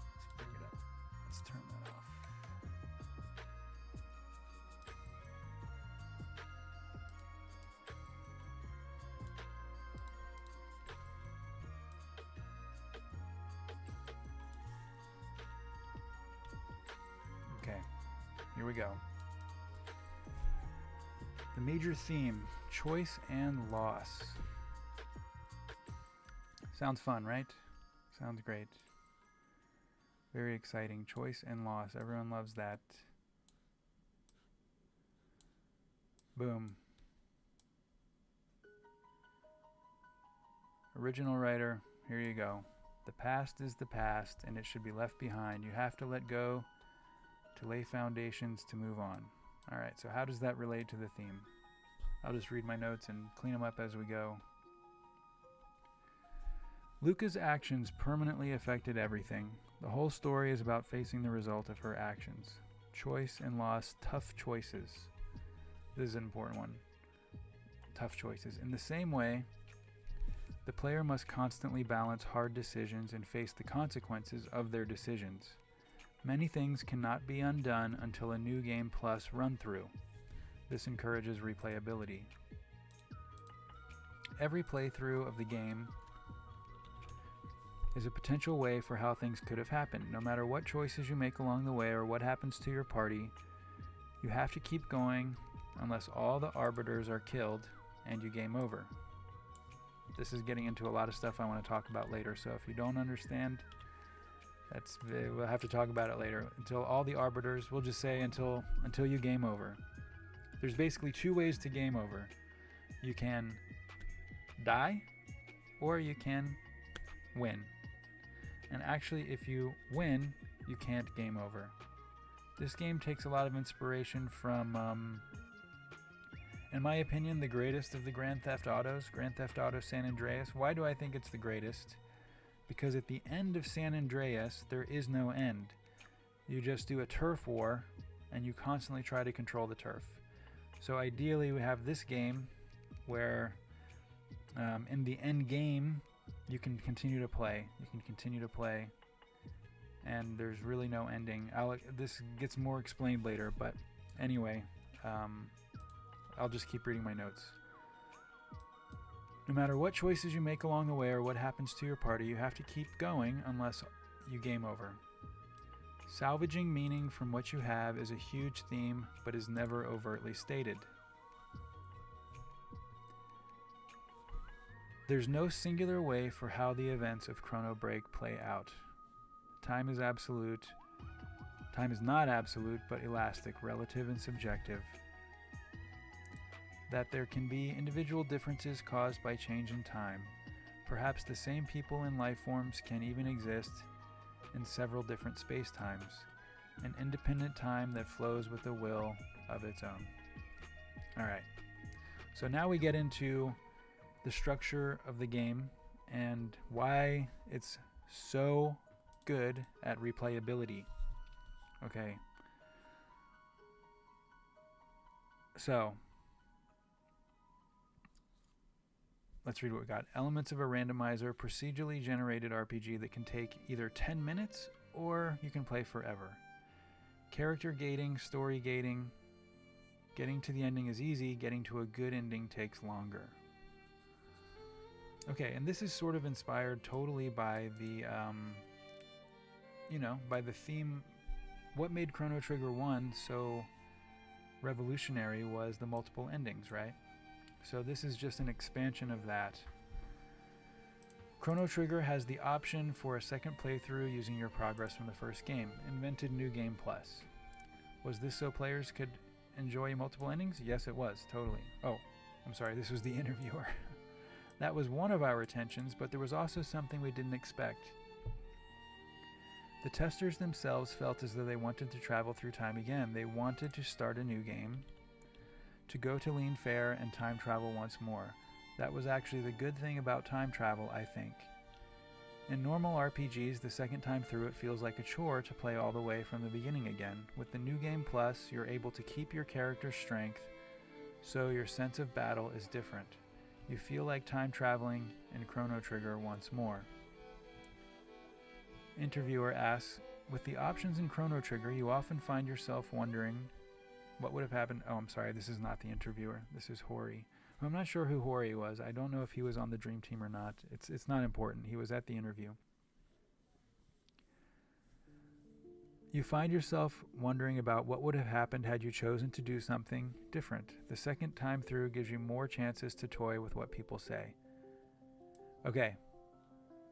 Let's bring it up. Let's turn that off. Okay, here we go. The major theme, choice and loss. Sounds fun, right? Sounds great. Very exciting. Choice and loss. Everyone loves that. Boom. Original writer, here you go. The past is the past, and it should be left behind. You have to let go to lay foundations to move on. All right, so how does that relate to the theme? I'll just read my notes and clean them up as we go. Luca's actions permanently affected everything. The whole story is about facing the result of her actions. Choice and loss, tough choices. This is an important one. Tough choices. In the same way, the player must constantly balance hard decisions and face the consequences of their decisions. Many things cannot be undone until a New Game Plus run-through. This encourages replayability. Every playthrough of the game is a potential way for how things could have happened. No matter what choices you make along the way or what happens to your party, you have to keep going unless all the arbiters are killed and you game over. This is getting into a lot of stuff I want to talk about later, so if you don't understand, we'll have to talk about it later. Until all the arbiters, we'll just say until you game over. There's basically two ways to game over. You can die, or you can win. And actually, if you win, you can't game over. This game takes a lot of inspiration from In my opinion, the greatest of the Grand Theft Autos, Grand Theft Auto San Andreas. Why do I think it's the greatest? Because at the end of San Andreas, there is no end. You just do a turf war, and you constantly try to control the turf. So ideally, we have this game where in the end game, you can continue to play. And there's really no ending. This gets more explained later, but anyway, I'll just keep reading my notes. No matter what choices you make along the way or what happens to your party, you have to keep going unless you game over. Salvaging meaning from what you have is a huge theme, but is never overtly stated. There's no singular way for how the events of Chrono Break play out. Time is absolute. Time is not absolute, but elastic, relative, and subjective. That there can be individual differences caused by change in time. Perhaps the same people and life forms can even exist in several different space-times. An independent time that flows with a will of its own. Alright, so now we get into the structure of the game and why it's so good at replayability. Okay. So, let's read what we got. Elements of a randomizer, procedurally generated RPG that can take either 10 minutes or you can play forever. Character gating, story gating. Getting to the ending is easy, getting to a good ending takes longer. Okay, and this is sort of inspired totally by the, by the theme. What made Chrono Trigger 1 so revolutionary was the multiple endings, right? So this is just an expansion of that. Chrono Trigger has the option for a second playthrough using your progress from the first game. Invented New Game Plus. Was this so players could enjoy multiple endings? Yes, it was, totally. Oh, I'm sorry, this was the interviewer. That was one of our intentions, but there was also something we didn't expect. The testers themselves felt as though they wanted to travel through time again. They wanted to start a new game, to go to Lean Fair and time travel once more. That was actually the good thing about time travel, I think. In normal RPGs, the second time through it feels like a chore to play all the way from the beginning again. With the New Game Plus, you're able to keep your character's strength, so your sense of battle is different. You feel like time traveling in Chrono Trigger once more. Interviewer asks, with the options in Chrono Trigger, you often find yourself wondering what would have happened. Oh, I'm sorry, this is not the interviewer. This is Hori. I'm not sure who Hori was. I don't know if he was on the Dream Team or not. It's not important. He was at the interview. You find yourself wondering about what would have happened had you chosen to do something different. The second time through gives you more chances to toy with what people say. Okay.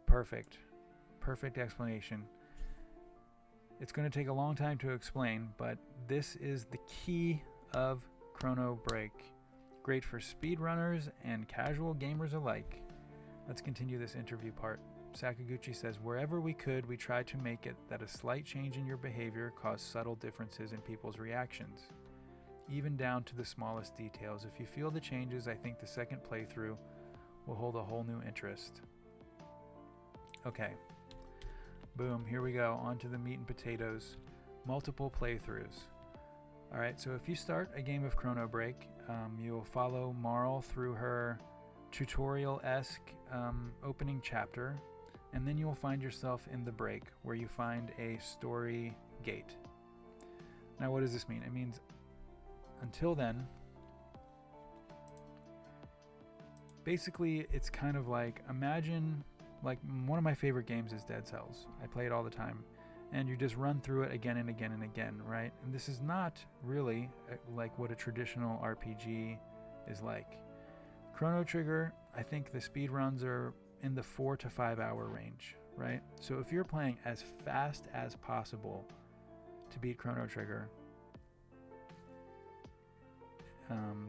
Perfect. Perfect explanation. It's going to take a long time to explain, but this is the key of Chrono Break. Great for speedrunners and casual gamers alike. Let's continue this interview part. Sakaguchi says, wherever we could, we tried to make it that a slight change in your behavior caused subtle differences in people's reactions, even down to the smallest details. If you feel the changes, I think the second playthrough will hold a whole new interest. Okay. Boom, here we go, on to the meat and potatoes. Multiple playthroughs. Alright, so if you start a game of Chrono Break, you'll follow Marl through her tutorial-esque opening chapter, and then you'll find yourself in the break, where you find a story gate. Now what does this mean? It means, until then, basically it's kind of like, imagine, like one of my favorite games is Dead Cells. I play it all the time. And you just run through it again and again and again, right? And this is not really like what a traditional RPG is like. Chrono Trigger, I think the speed runs are in the 4 to 5 hour range, right? So if you're playing as fast as possible to beat Chrono Trigger,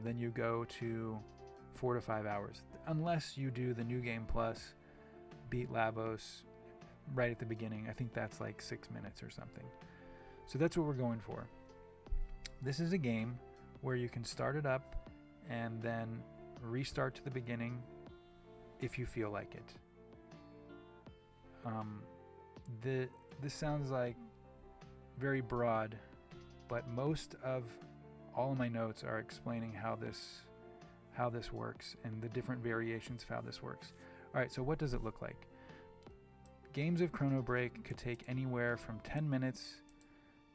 then you go to 4 to 5 hours. Unless you do the New Game Plus, beat Lavos right at the beginning. I think that's like 6 minutes or something. So that's what we're going for. This is a game where you can start it up and then restart to the beginning if you feel like it. This sounds like very broad, but most of all of my notes are explaining how this works and the different variations of how this works. All right, so what does it look like? Games of Chrono Break could take anywhere from 10 minutes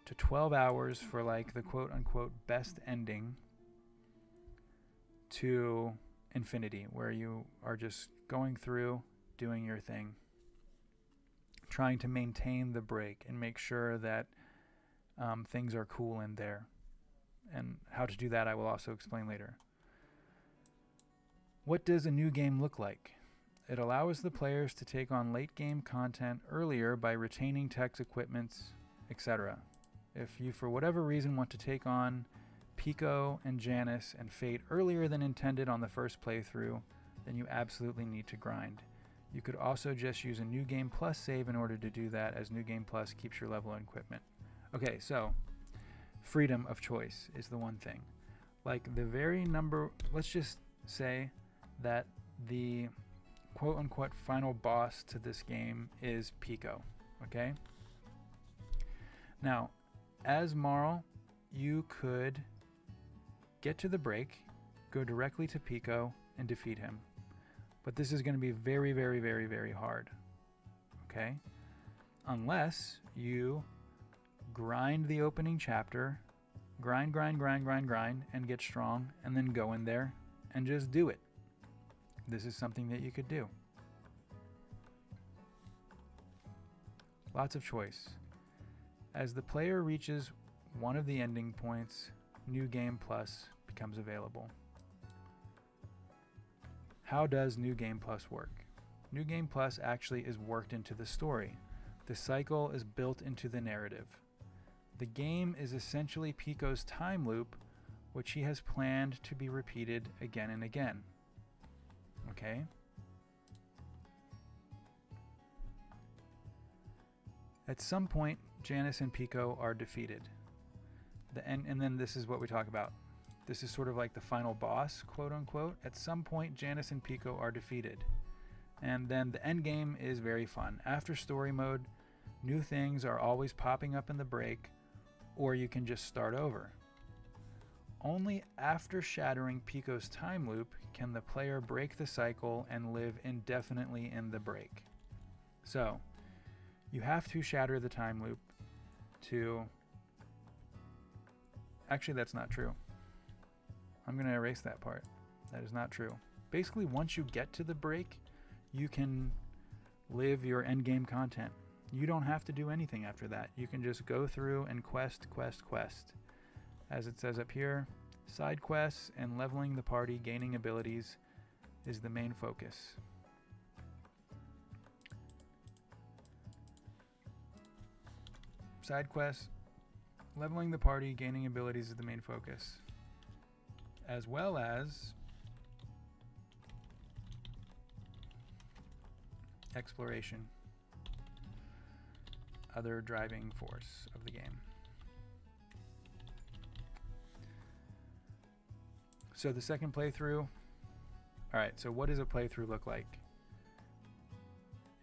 to 12 hours for like the quote-unquote best ending to infinity, where you are just going through, doing your thing, trying to maintain the break and make sure that things are cool in there. And how to do that I will also explain later. What does a new game look like? It allows the players to take on late game content earlier by retaining techs, equipments, etc. If you for whatever reason want to take on Pico and Janice and Fate earlier than intended on the first playthrough, then you absolutely need to grind. You could also just use a New Game Plus save in order to do that, as New Game Plus keeps your level and equipment. Okay, so freedom of choice is the one thing. Like let's just say that the quote-unquote final boss to this game is Pico, okay? Now, as Marl, you could get to the break, go directly to Pico, and defeat him. But this is going to be very, very, very, very hard, okay? Unless you grind the opening chapter, grind, and get strong, and then go in there and just do it. This is something that you could do. Lots of choice. As the player reaches one of the ending points, New Game Plus becomes available. How does New Game Plus work? New Game Plus actually is worked into the story. The cycle is built into the narrative. The game is essentially Pico's time loop, which he has planned to be repeated again and again. Okay? At some point, Janice and Pico are defeated. And then this is what we talk about. This is sort of like the final boss, quote unquote. At some point, Janice and Pico are defeated. And then the end game is very fun. After story mode, new things are always popping up in the break, or you can just start over. Only after shattering Pico's time loop can the player break the cycle and live indefinitely in the break. So, you have to shatter the time loop to... Actually, that's not true. I'm going to erase that part. That is not true. Basically, once you get to the break, you can live your endgame content. You don't have to do anything after that. You can just go through and quest. As it says up here, side quests and leveling the party, gaining abilities is the main focus. Side quests, leveling the party, gaining abilities is the main focus. As well as exploration, other driving force of the game. So the second playthrough, alright, so what does a playthrough look like?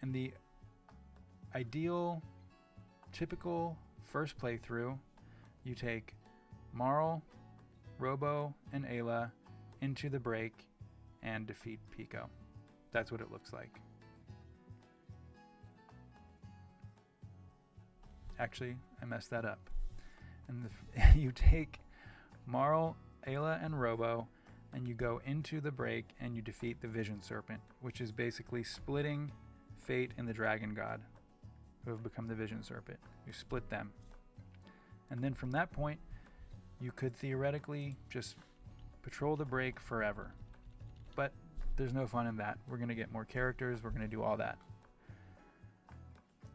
In the ideal, typical first playthrough, you take Marl, Robo, and Ayla into the break and defeat Pico. That's what it looks like. Actually, I messed that up. And you take Marl, Ayla, and Robo, and you go into the break and you defeat the Vision Serpent, which is basically splitting Fate and the Dragon God, who have become the Vision Serpent. You split them. And then from that point, you could theoretically just patrol the break forever. But there's no fun in that. We're going to get more characters. We're going to do all that.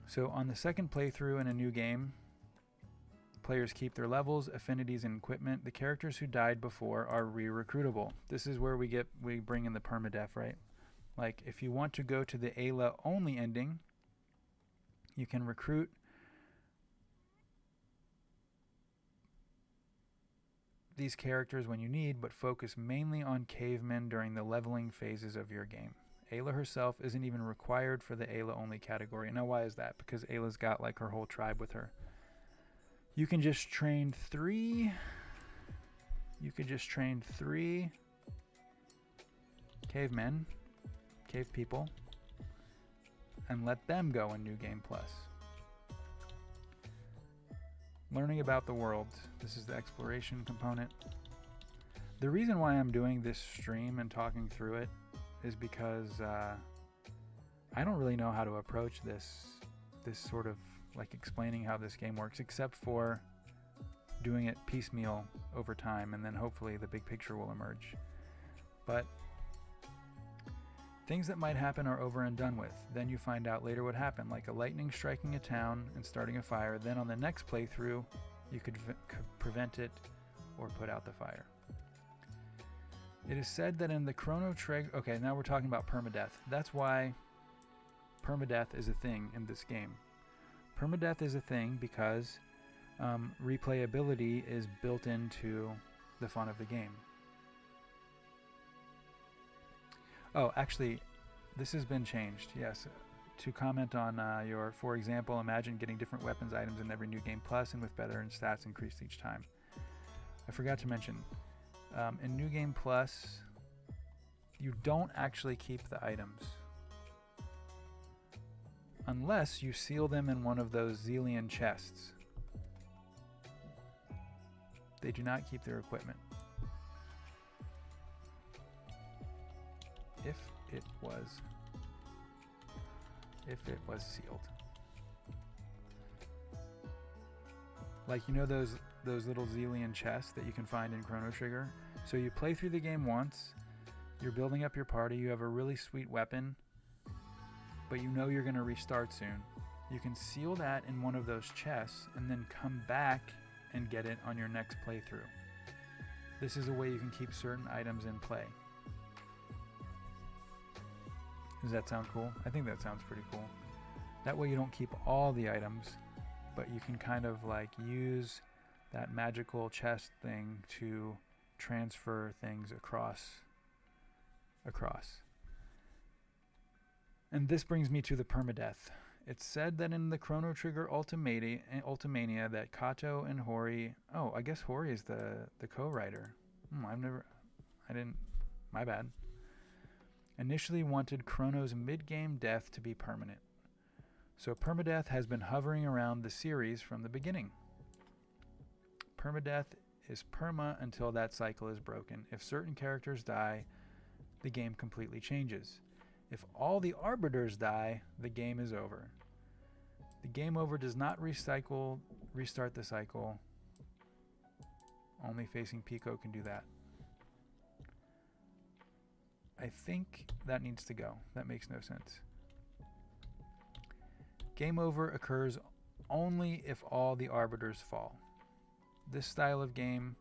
So on the second playthrough in a new game, players keep their levels, affinities, and equipment. The characters who died before are re-recruitable. This is where we bring in the permadeath, right? Like, if you want to go to the Ayla only ending, you can recruit these characters when you need, but focus mainly on cavemen during the leveling phases of your game. Ayla herself isn't even required for the Ayla only category. Now why is that? Because Ayla's got like her whole tribe with her. You can just train three cavemen, cave people, and let them go in New Game Plus. Learning about the world. This is the exploration component. The reason why I'm doing this stream and talking through it is because I don't really know how to approach this sort of like explaining how this game works, except for doing it piecemeal over time, and then hopefully the big picture will emerge. But things that might happen are over and done with. Then you find out later what happened, like a lightning striking a town and starting a fire. Then on the next playthrough, you could prevent it or put out the fire. It is said that in the Chrono Trigger... Okay, now we're talking about permadeath. That's why permadeath is a thing in this game. Permadeath is a thing because replayability is built into the fun of the game. Oh, actually, this has been changed, yes. To comment on your, for example, imagine getting different weapons items in every New Game Plus and with better stats increased each time. I forgot to mention, in New Game Plus, you don't actually keep the items. Unless you seal them in one of those Zillion chests. They do not keep their equipment. If it was sealed. Like, you know those little Zillion chests that you can find in Chrono Trigger? So you play through the game once, you're building up your party, you have a really sweet weapon, but you know you're going to restart soon. You can seal that in one of those chests and then come back and get it on your next playthrough. This is a way you can keep certain items in play. Does that sound cool? I think that sounds pretty cool. That way you don't keep all the items, but you can kind of like use that magical chest thing to transfer things across. And this brings me to the permadeath. It's said that in the Chrono Trigger Ultimania that Kato and Hori... Oh, I guess Hori is the co-writer. My bad. Initially wanted Chrono's mid-game death to be permanent. So permadeath has been hovering around the series from the beginning. Permadeath is perma until that cycle is broken. If certain characters die, the game completely changes. If all the arbiters die, the game is over. The game over does not restart the cycle. Only facing Pico can do that. I think that needs to go. That makes no sense. Game over occurs only if all the arbiters fall. This style of game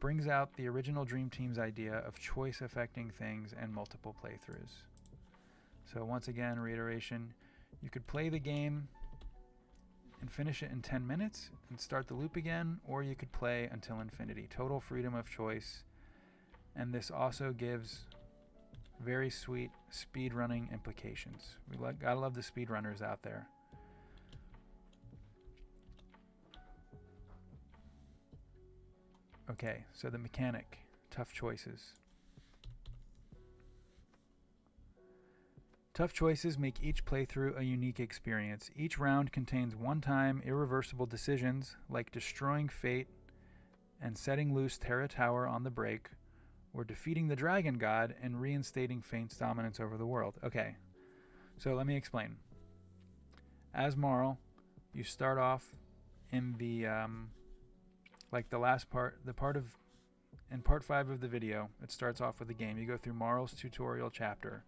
brings out the original Dream Team's idea of choice affecting things and multiple playthroughs. So once again, reiteration, you could play the game and finish it in 10 minutes and start the loop again, or you could play until infinity. Total freedom of choice. And this also gives very sweet speedrunning implications. Gotta love the speedrunners out there. Okay, so the mechanic, tough choices. Tough choices make each playthrough a unique experience. Each round contains one-time, irreversible decisions, like destroying Fate and setting loose Terra Tower on the break, or defeating the Dragon God and reinstating Fate's dominance over the world. Okay, so let me explain. As Marl, you start off in the, like the last part, in part 5 of the video, it starts off with the game. You go through Marl's tutorial chapter.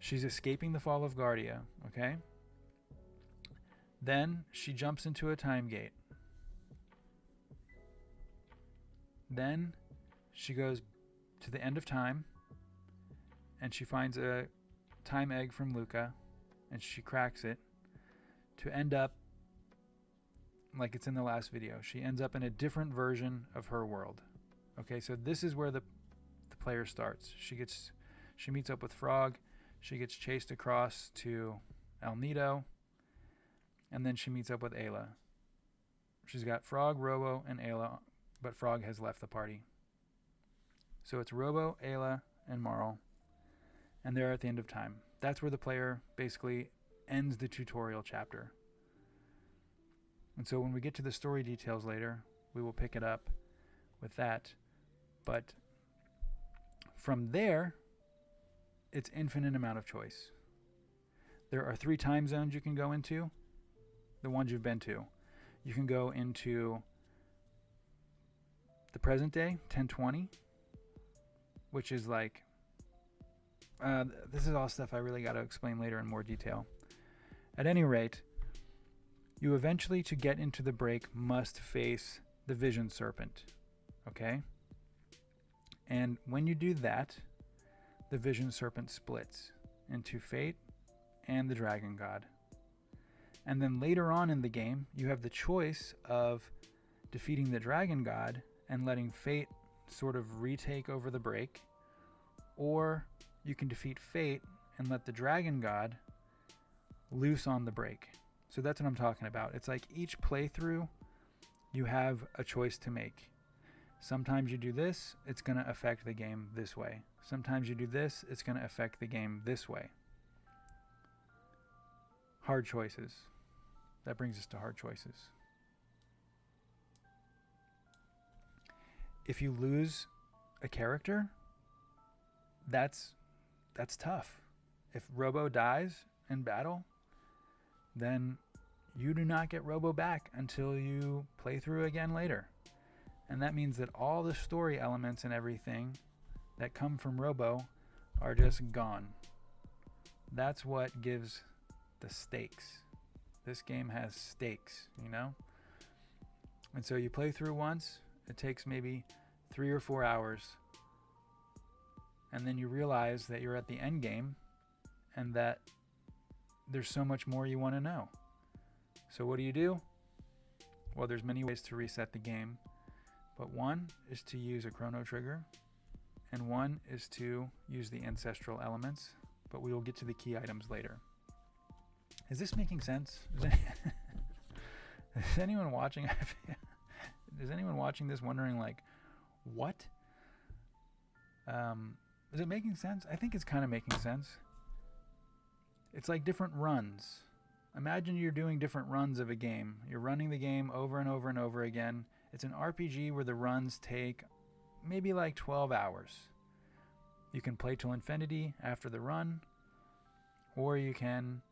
She's escaping the fall of Guardia, okay? Then she jumps into a time gate. Then she goes to the end of time, and she finds a time egg from Luca, and she cracks it to end up like it's in the last video. She ends up in a different version of her world. Okay, so this is where the player starts. She meets up with Frog. She gets chased across to El Nido, and then she meets up with Ayla. She's got Frog, Robo, and Ayla, but Frog has left the party. So it's Robo, Ayla, and Marl, and they're at the end of time. That's where the player basically ends the tutorial chapter. And so when we get to the story details later, we will pick it up with that. But from there, it's infinite amount of choice. There are 3 time zones you can go into, the ones you've been to. You can go into the present day, 1020, which is like, this is all stuff I really got to explain later in more detail. At any rate, you eventually, to get into the break, must face the Vision Serpent, okay? And when you do that, the Vision Serpent splits into Fate and the Dragon God. And then later on in the game, you have the choice of defeating the Dragon God and letting Fate sort of retake over the break, or you can defeat Fate and let the Dragon God loose on the break. So that's what I'm talking about. It's like each playthrough, you have a choice to make. Sometimes you do this, it's going to affect the game this way. Sometimes you do this, it's going to affect the game this way. Hard choices. That brings us to hard choices. If you lose a character, that's tough. If Robo dies in battle, then you do not get Robo back until you play through again later. And that means that all the story elements and everything that come from Robo are just gone. That's what gives the stakes. This game has stakes, you know? And so you play through once, it takes maybe 3 or 4 hours, and then you realize that you're at the end game and that there's so much more you want to know. So what do? Well, there's many ways to reset the game, but one is to use a chrono trigger, and one is to use the ancestral elements, but we will get to the key items later. Is this making sense? Is anyone watching? Is anyone watching this wondering, like, what? Is it making sense? I think it's kind of making sense. It's like different runs. Imagine you're doing different runs of a game. You're running the game over and over and over again. It's an RPG where the runs take maybe like 12 hours. You can play till infinity after the run, or you can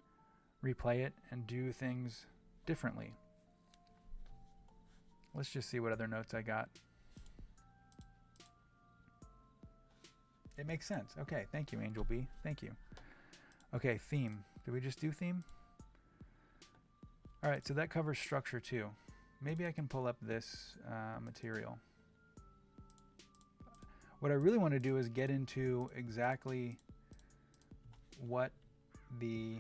replay it and do things differently. Let's just see what other notes I got. It makes sense. Okay, thank you, Angel B. Thank you. Okay, theme. Did we just do theme? All right, so that covers structure too. Maybe I can pull up this material. What I really want to do is get into exactly what the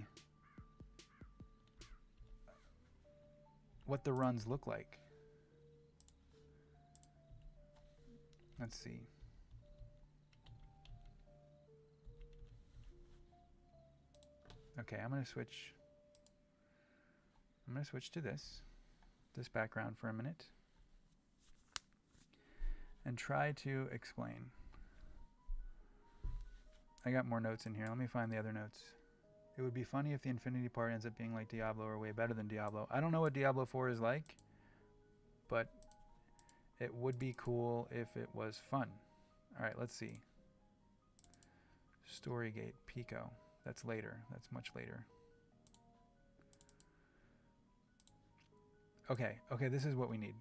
runs look like. Let's see. Okay, I'm going to switch to this background for a minute and try to explain. I got more notes in here. Let me find the other notes. It would be funny if the Infinity part ends up being like Diablo or way better than Diablo. I don't know what Diablo 4 is like, but it would be cool if it was fun. All right, let's see. Storygate, Pico. That's later. That's much later. Okay, this is what we need.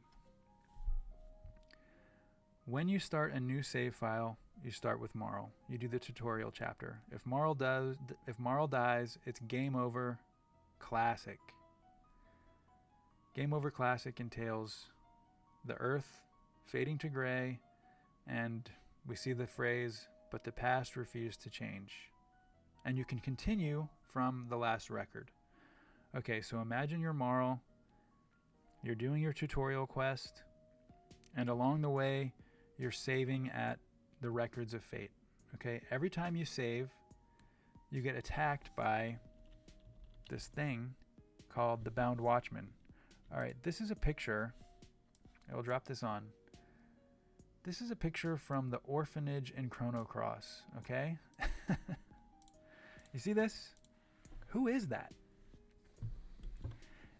When you start a new save file, you start with Marl. You do the tutorial chapter. If Marl dies, it's game over classic. Game over classic entails the earth fading to gray, and we see the phrase, but the past refused to change. And you can continue from the last record. Okay, so imagine you're Marl. You're doing your tutorial quest, and along the way, you're saving at the Records of Fate. Okay, every time you save, you get attacked by this thing called the Bound Watchman. Alright, this is a picture. I will drop this on. This is a picture from the orphanage in Chrono Cross. Okay? You see this? Who is that?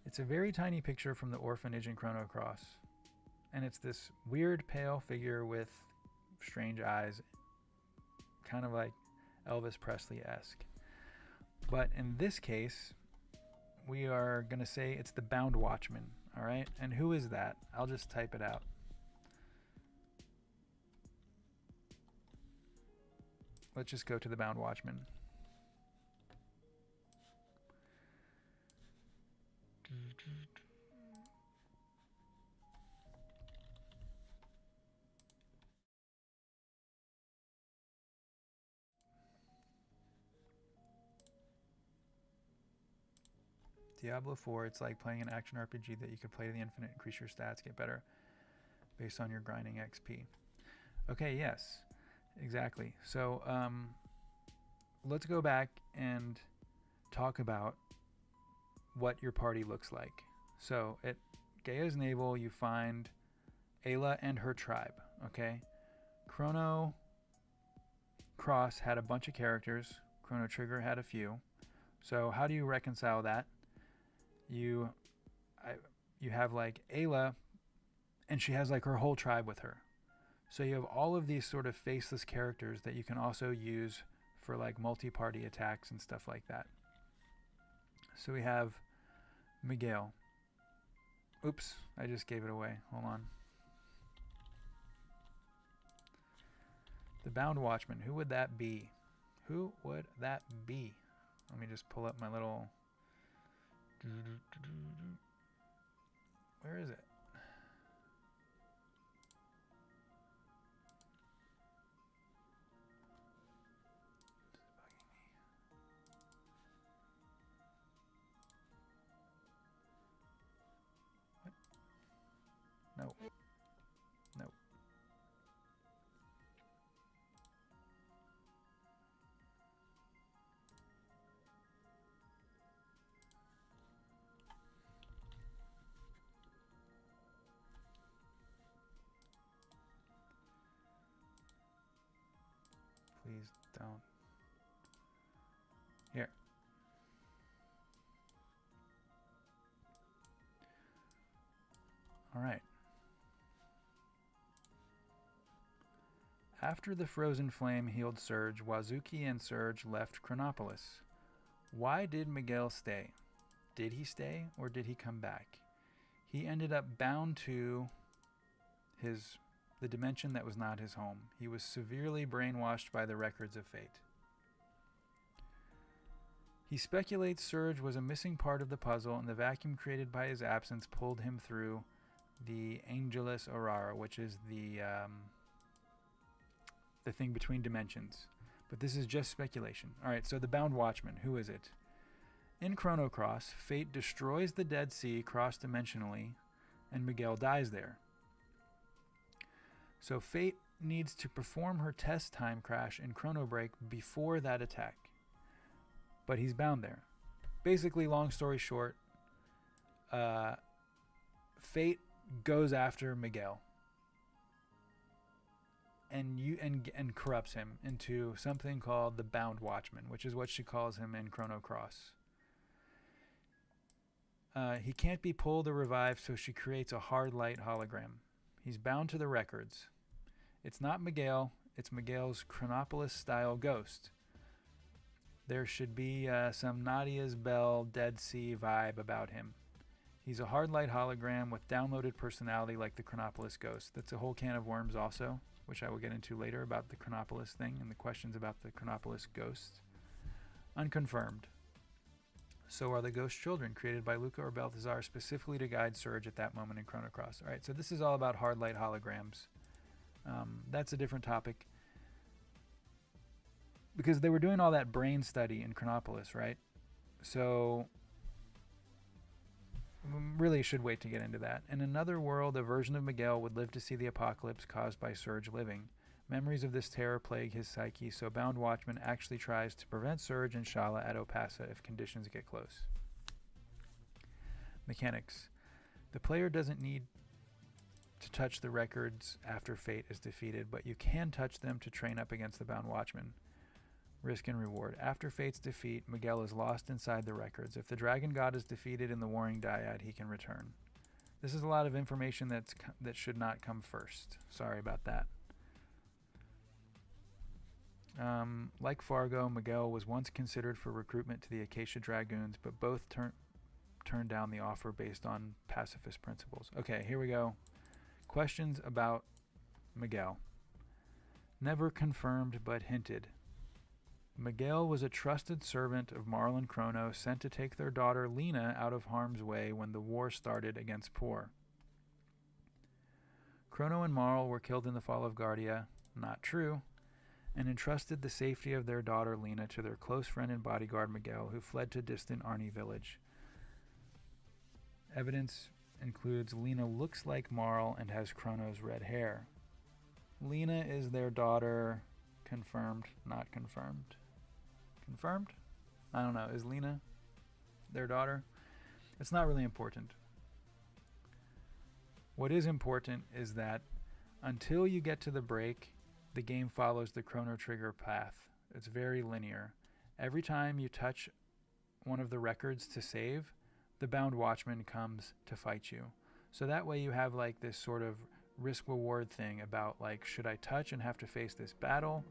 It's a very tiny picture from the orphanage in Chrono Cross. And it's this weird pale figure with strange eyes. Kind of like Elvis Presley-esque. But in this case, we are going to say it's the Bound Watchman. Alright? And who is that? I'll just type it out. Let's just go to the Bound Watchman. Diablo 4, it's like playing an action RPG that you could play to the infinite, increase your stats, get better based on your grinding XP. Okay, yes, exactly. So let's go back and talk about what your party looks like. So at Gaia's Navel, you find Ayla and her tribe, okay? Chrono Cross had a bunch of characters. Chrono Trigger had a few. So how do you reconcile that? You have like Ayla, and she has like her whole tribe with her. So you have all of these sort of faceless characters that you can also use for like multi-party attacks and stuff like that. So we have Miguel. Oops, I just gave it away. Hold on. The Bound Watchman. Who would that be? Who would that be? Let me just pull up my little... Where is it? What? No. No. Please don't. Here. All right. After the frozen flame healed Surge, Wazuki and Surge left Chronopolis. Why did Miguel stay? Did he stay or did he come back? He ended up bound to the dimension that was not his home. He was severely brainwashed by the Records of Fate. He speculates Surge was a missing part of the puzzle, and the vacuum created by his absence pulled him through the Angelus Aurora, which is the thing between dimensions. But this is just speculation. Alright, so the Bound Watchman, who is it? In Chrono Cross, Fate destroys the Dead Sea cross-dimensionally, and Miguel dies there. So Fate needs to perform her test time crash in Chrono Break before that attack. But he's bound there. Basically, long story short, Fate goes after Miguel and corrupts him into something called the Bound Watchman, which is what she calls him in Chrono Cross. He can't be pulled or revived, so she creates a hard light hologram. He's bound to the records. It's not Miguel, it's Miguel's Chronopolis-style ghost. There should be some Nadia's Bell Dead Sea vibe about him. He's a hard light hologram with downloaded personality like the Chronopolis ghost. That's a whole can of worms also, which I will get into later about the Chronopolis thing and the questions about the Chronopolis ghost. Unconfirmed. So are the ghost children created by Luca or Balthazar specifically to guide Surge at that moment in Chrono Cross. Alright, so this is all about hard light holograms. That's a different topic. Because they were doing all that brain study in Chronopolis, right? So really should wait to get into that. In another world, a version of Miguel would live to see the apocalypse caused by Surge living. Memories of this terror plague his psyche, so Bound Watchman actually tries to prevent Surge and Shala at Opasa if conditions get close. Mechanics. The player doesn't need to touch the records after Fate is defeated, but you can touch them to train up against the Bound Watchman. Risk and reward. After Fate's defeat, Miguel is lost inside the records. If the Dragon God is defeated in the Warring Dyad, he can return. This is a lot of information that should not come first. Sorry about that. Like Fargo, Miguel was once considered for recruitment to the Acacia Dragoons, but both turned down the offer based on pacifist principles. Okay, here we go. Questions about Miguel. Never confirmed but hinted. Miguel was a trusted servant of Marl and Chrono, sent to take their daughter Lena out of harm's way when the war started against Poor. Chrono and Marl were killed in the fall of Guardia, not true, and entrusted the safety of their daughter Lena to their close friend and bodyguard Miguel, who fled to distant Arni village. Evidence includes Lena looks like Marl and has Chrono's red hair. Lena is their daughter. Confirmed, not confirmed. Confirmed? I don't know. Is Lena their daughter? It's not really important. What is important is that until you get to the break, the game follows the Chrono Trigger path. It's very linear. Every time you touch one of the records to save, the Bound Watchman comes to fight you. So that way you have like this sort of risk-reward thing about like, should I touch and have to face this battle,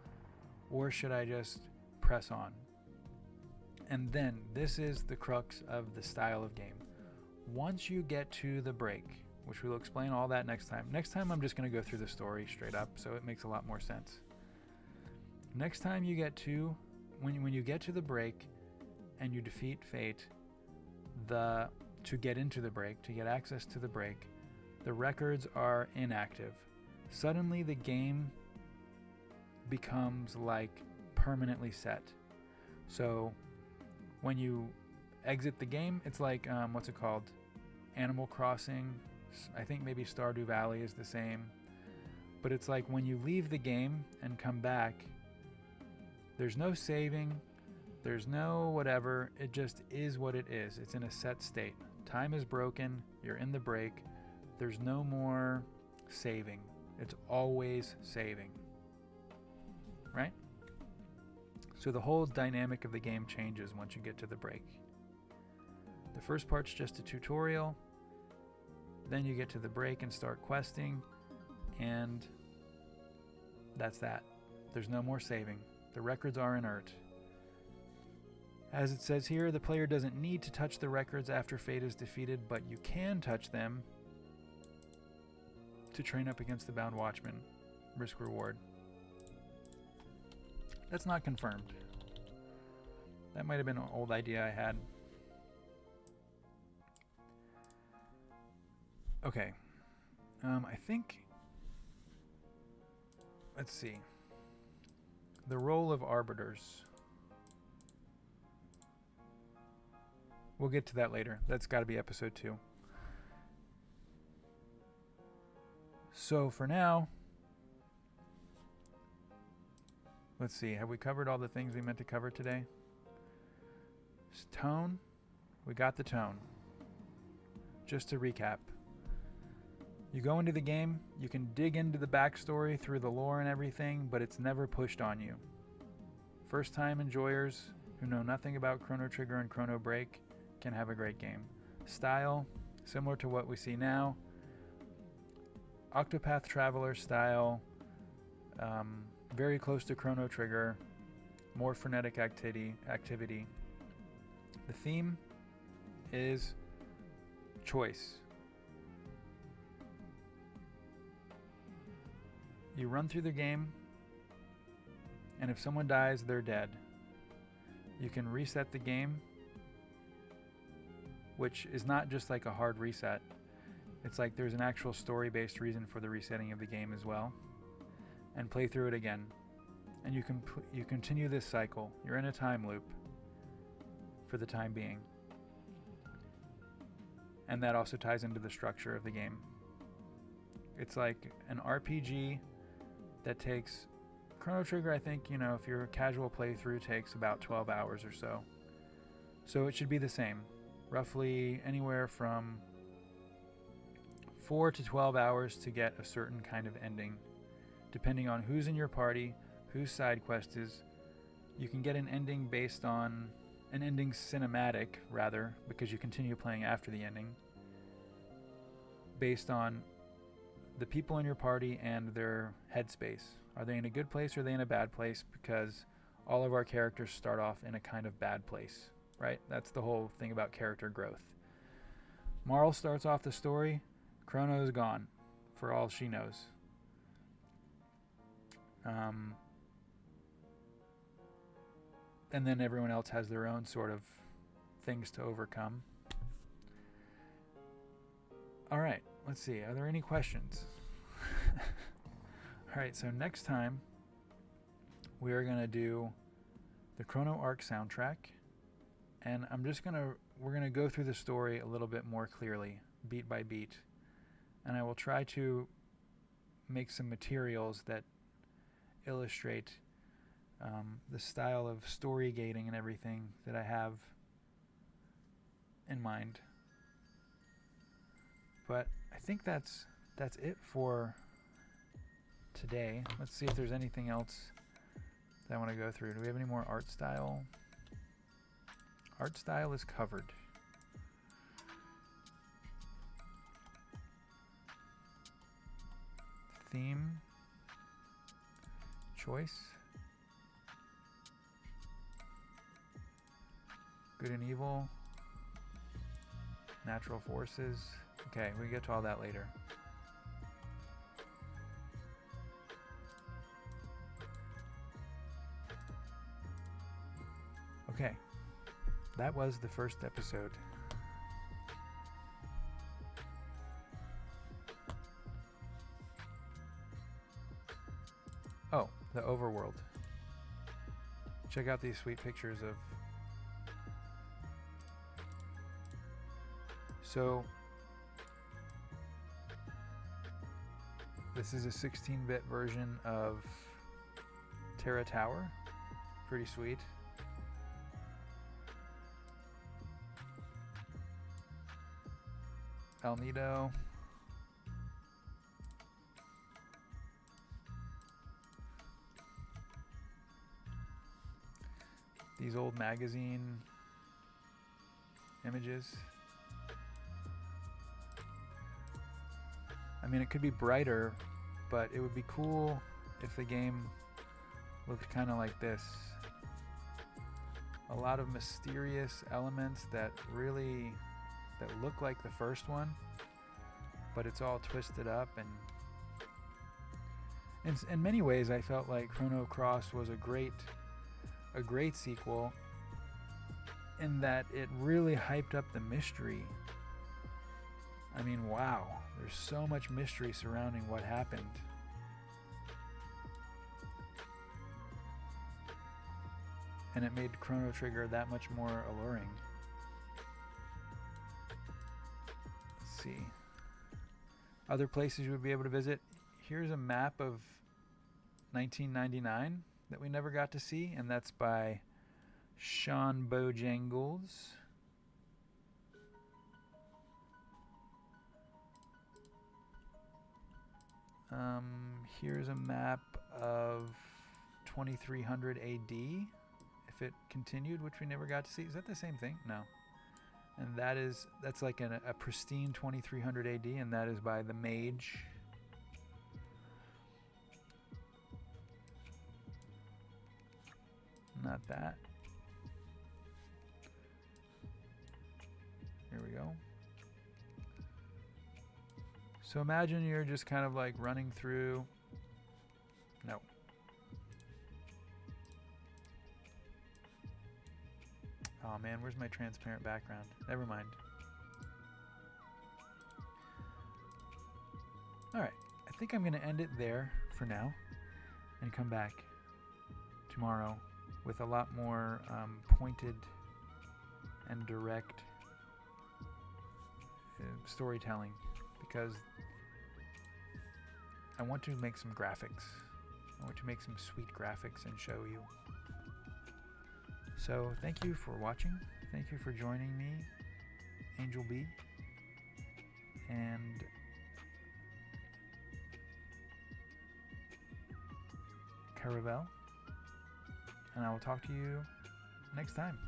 or should I just press on? And then this is the crux of the style of game. Once you get to the break, which we'll explain all that next time. Next time I'm just going to go through the story straight up, so it makes a lot more sense. Next time you get to, when you get to the break and you defeat Fate, to get into the break, to get access to the break, the records are inactive. Suddenly the game becomes like permanently set. So when you exit the game, it's like, what's it called? Animal Crossing. I think maybe Stardew Valley is the same. But it's like when you leave the game and come back, there's no saving, there's no whatever, it just is what it is. It's in a set state. Time is broken, you're in the break, there's no more saving. It's always saving. Right? So the whole dynamic of the game changes once you get to the break. The first part's just a tutorial. Then you get to the break and start questing, and that's that. There's no more saving. The records are inert. As it says here, the player doesn't need to touch the records after Fate is defeated, but you can touch them to train up against the Bound Watchman. Risk reward. That's not confirmed. That might have been an old idea I had. Okay. I think... Let's see. The role of arbiters. We'll get to that later. That's got to be episode 2. So for now... Let's see. Have we covered all the things we meant to cover today? Tone. We got the tone. Just to recap. You go into the game, you can dig into the backstory through the lore and everything, but it's never pushed on you. First time enjoyers who know nothing about Chrono Trigger and Chrono Break can have a great game. Style, similar to what we see now. Octopath Traveler style, very close to Chrono Trigger, more frenetic activity. The theme is choice. You run through the game, and if someone dies, they're dead. You can reset the game, which is not just like a hard reset. It's like there's an actual story-based reason for the resetting of the game as well, and play through it again. And you continue this cycle. You're in a time loop for the time being. and that also ties into the structure of the game. It's like an RPG that takes Chrono Trigger, I think, you know, if your casual playthrough takes about 12 hours or so. So it should be the same. Roughly anywhere from 4 to 12 hours to get a certain kind of ending. Depending on who's in your party, whose side quest is, you can get an ending based on an ending cinematic, rather, because you continue playing after the ending, based on the people in your party and their headspace. Are they in a good place or are they in a bad place? Because all of our characters start off in a kind of bad place, right? That's the whole thing about character growth. Marl starts off the story, Chrono is gone, for all she knows. And then everyone else has their own sort of things to overcome. All right, let's see. Are there any questions? All right, so next time we are going to do the Chrono Arc soundtrack, and we're going to go through the story a little bit more clearly, beat by beat. And I will try to make some materials that illustrate the style of story gating and everything that I have in mind. But I think that's it for today. Let's see if there's anything else that I want to go through. Do we have any more art style? Art style is covered. Theme. Choice. Good and evil. Natural forces. Okay, we get to all that later. Okay, that was the first episode. Oh, the overworld. Check out these sweet pictures of... So, this is a 16-bit version of Terra Tower. Pretty sweet. El Nido. These old magazine images. I mean, it could be brighter, but it would be cool if the game looked kind of like this. A lot of mysterious elements that look like the first one, but it's all twisted up, and in many ways I felt like Chrono Cross was a great sequel in that it really hyped up the mystery. I mean, wow, there's so much mystery surrounding what happened. And it made Chrono Trigger that much more alluring. Let's see. Other places you would be able to visit. Here's a map of 1999 that we never got to see, and that's by Sean Bojangles. Here's a map of 2300 AD, if it continued, which we never got to see. Is that the same thing? No. And that's like a pristine 2300 AD, and that is by the Mage. Not that. Here we go. So imagine you're just kind of like running through. No. Oh man, where's my transparent background? Never mind. Alright, I think I'm going to end it there for now and come back tomorrow with a lot more pointed and direct storytelling, because I want to make some graphics. I want to make some sweet graphics and show you. So thank you for watching. Thank you for joining me, Angel B, and Caravel. And I will talk to you next time.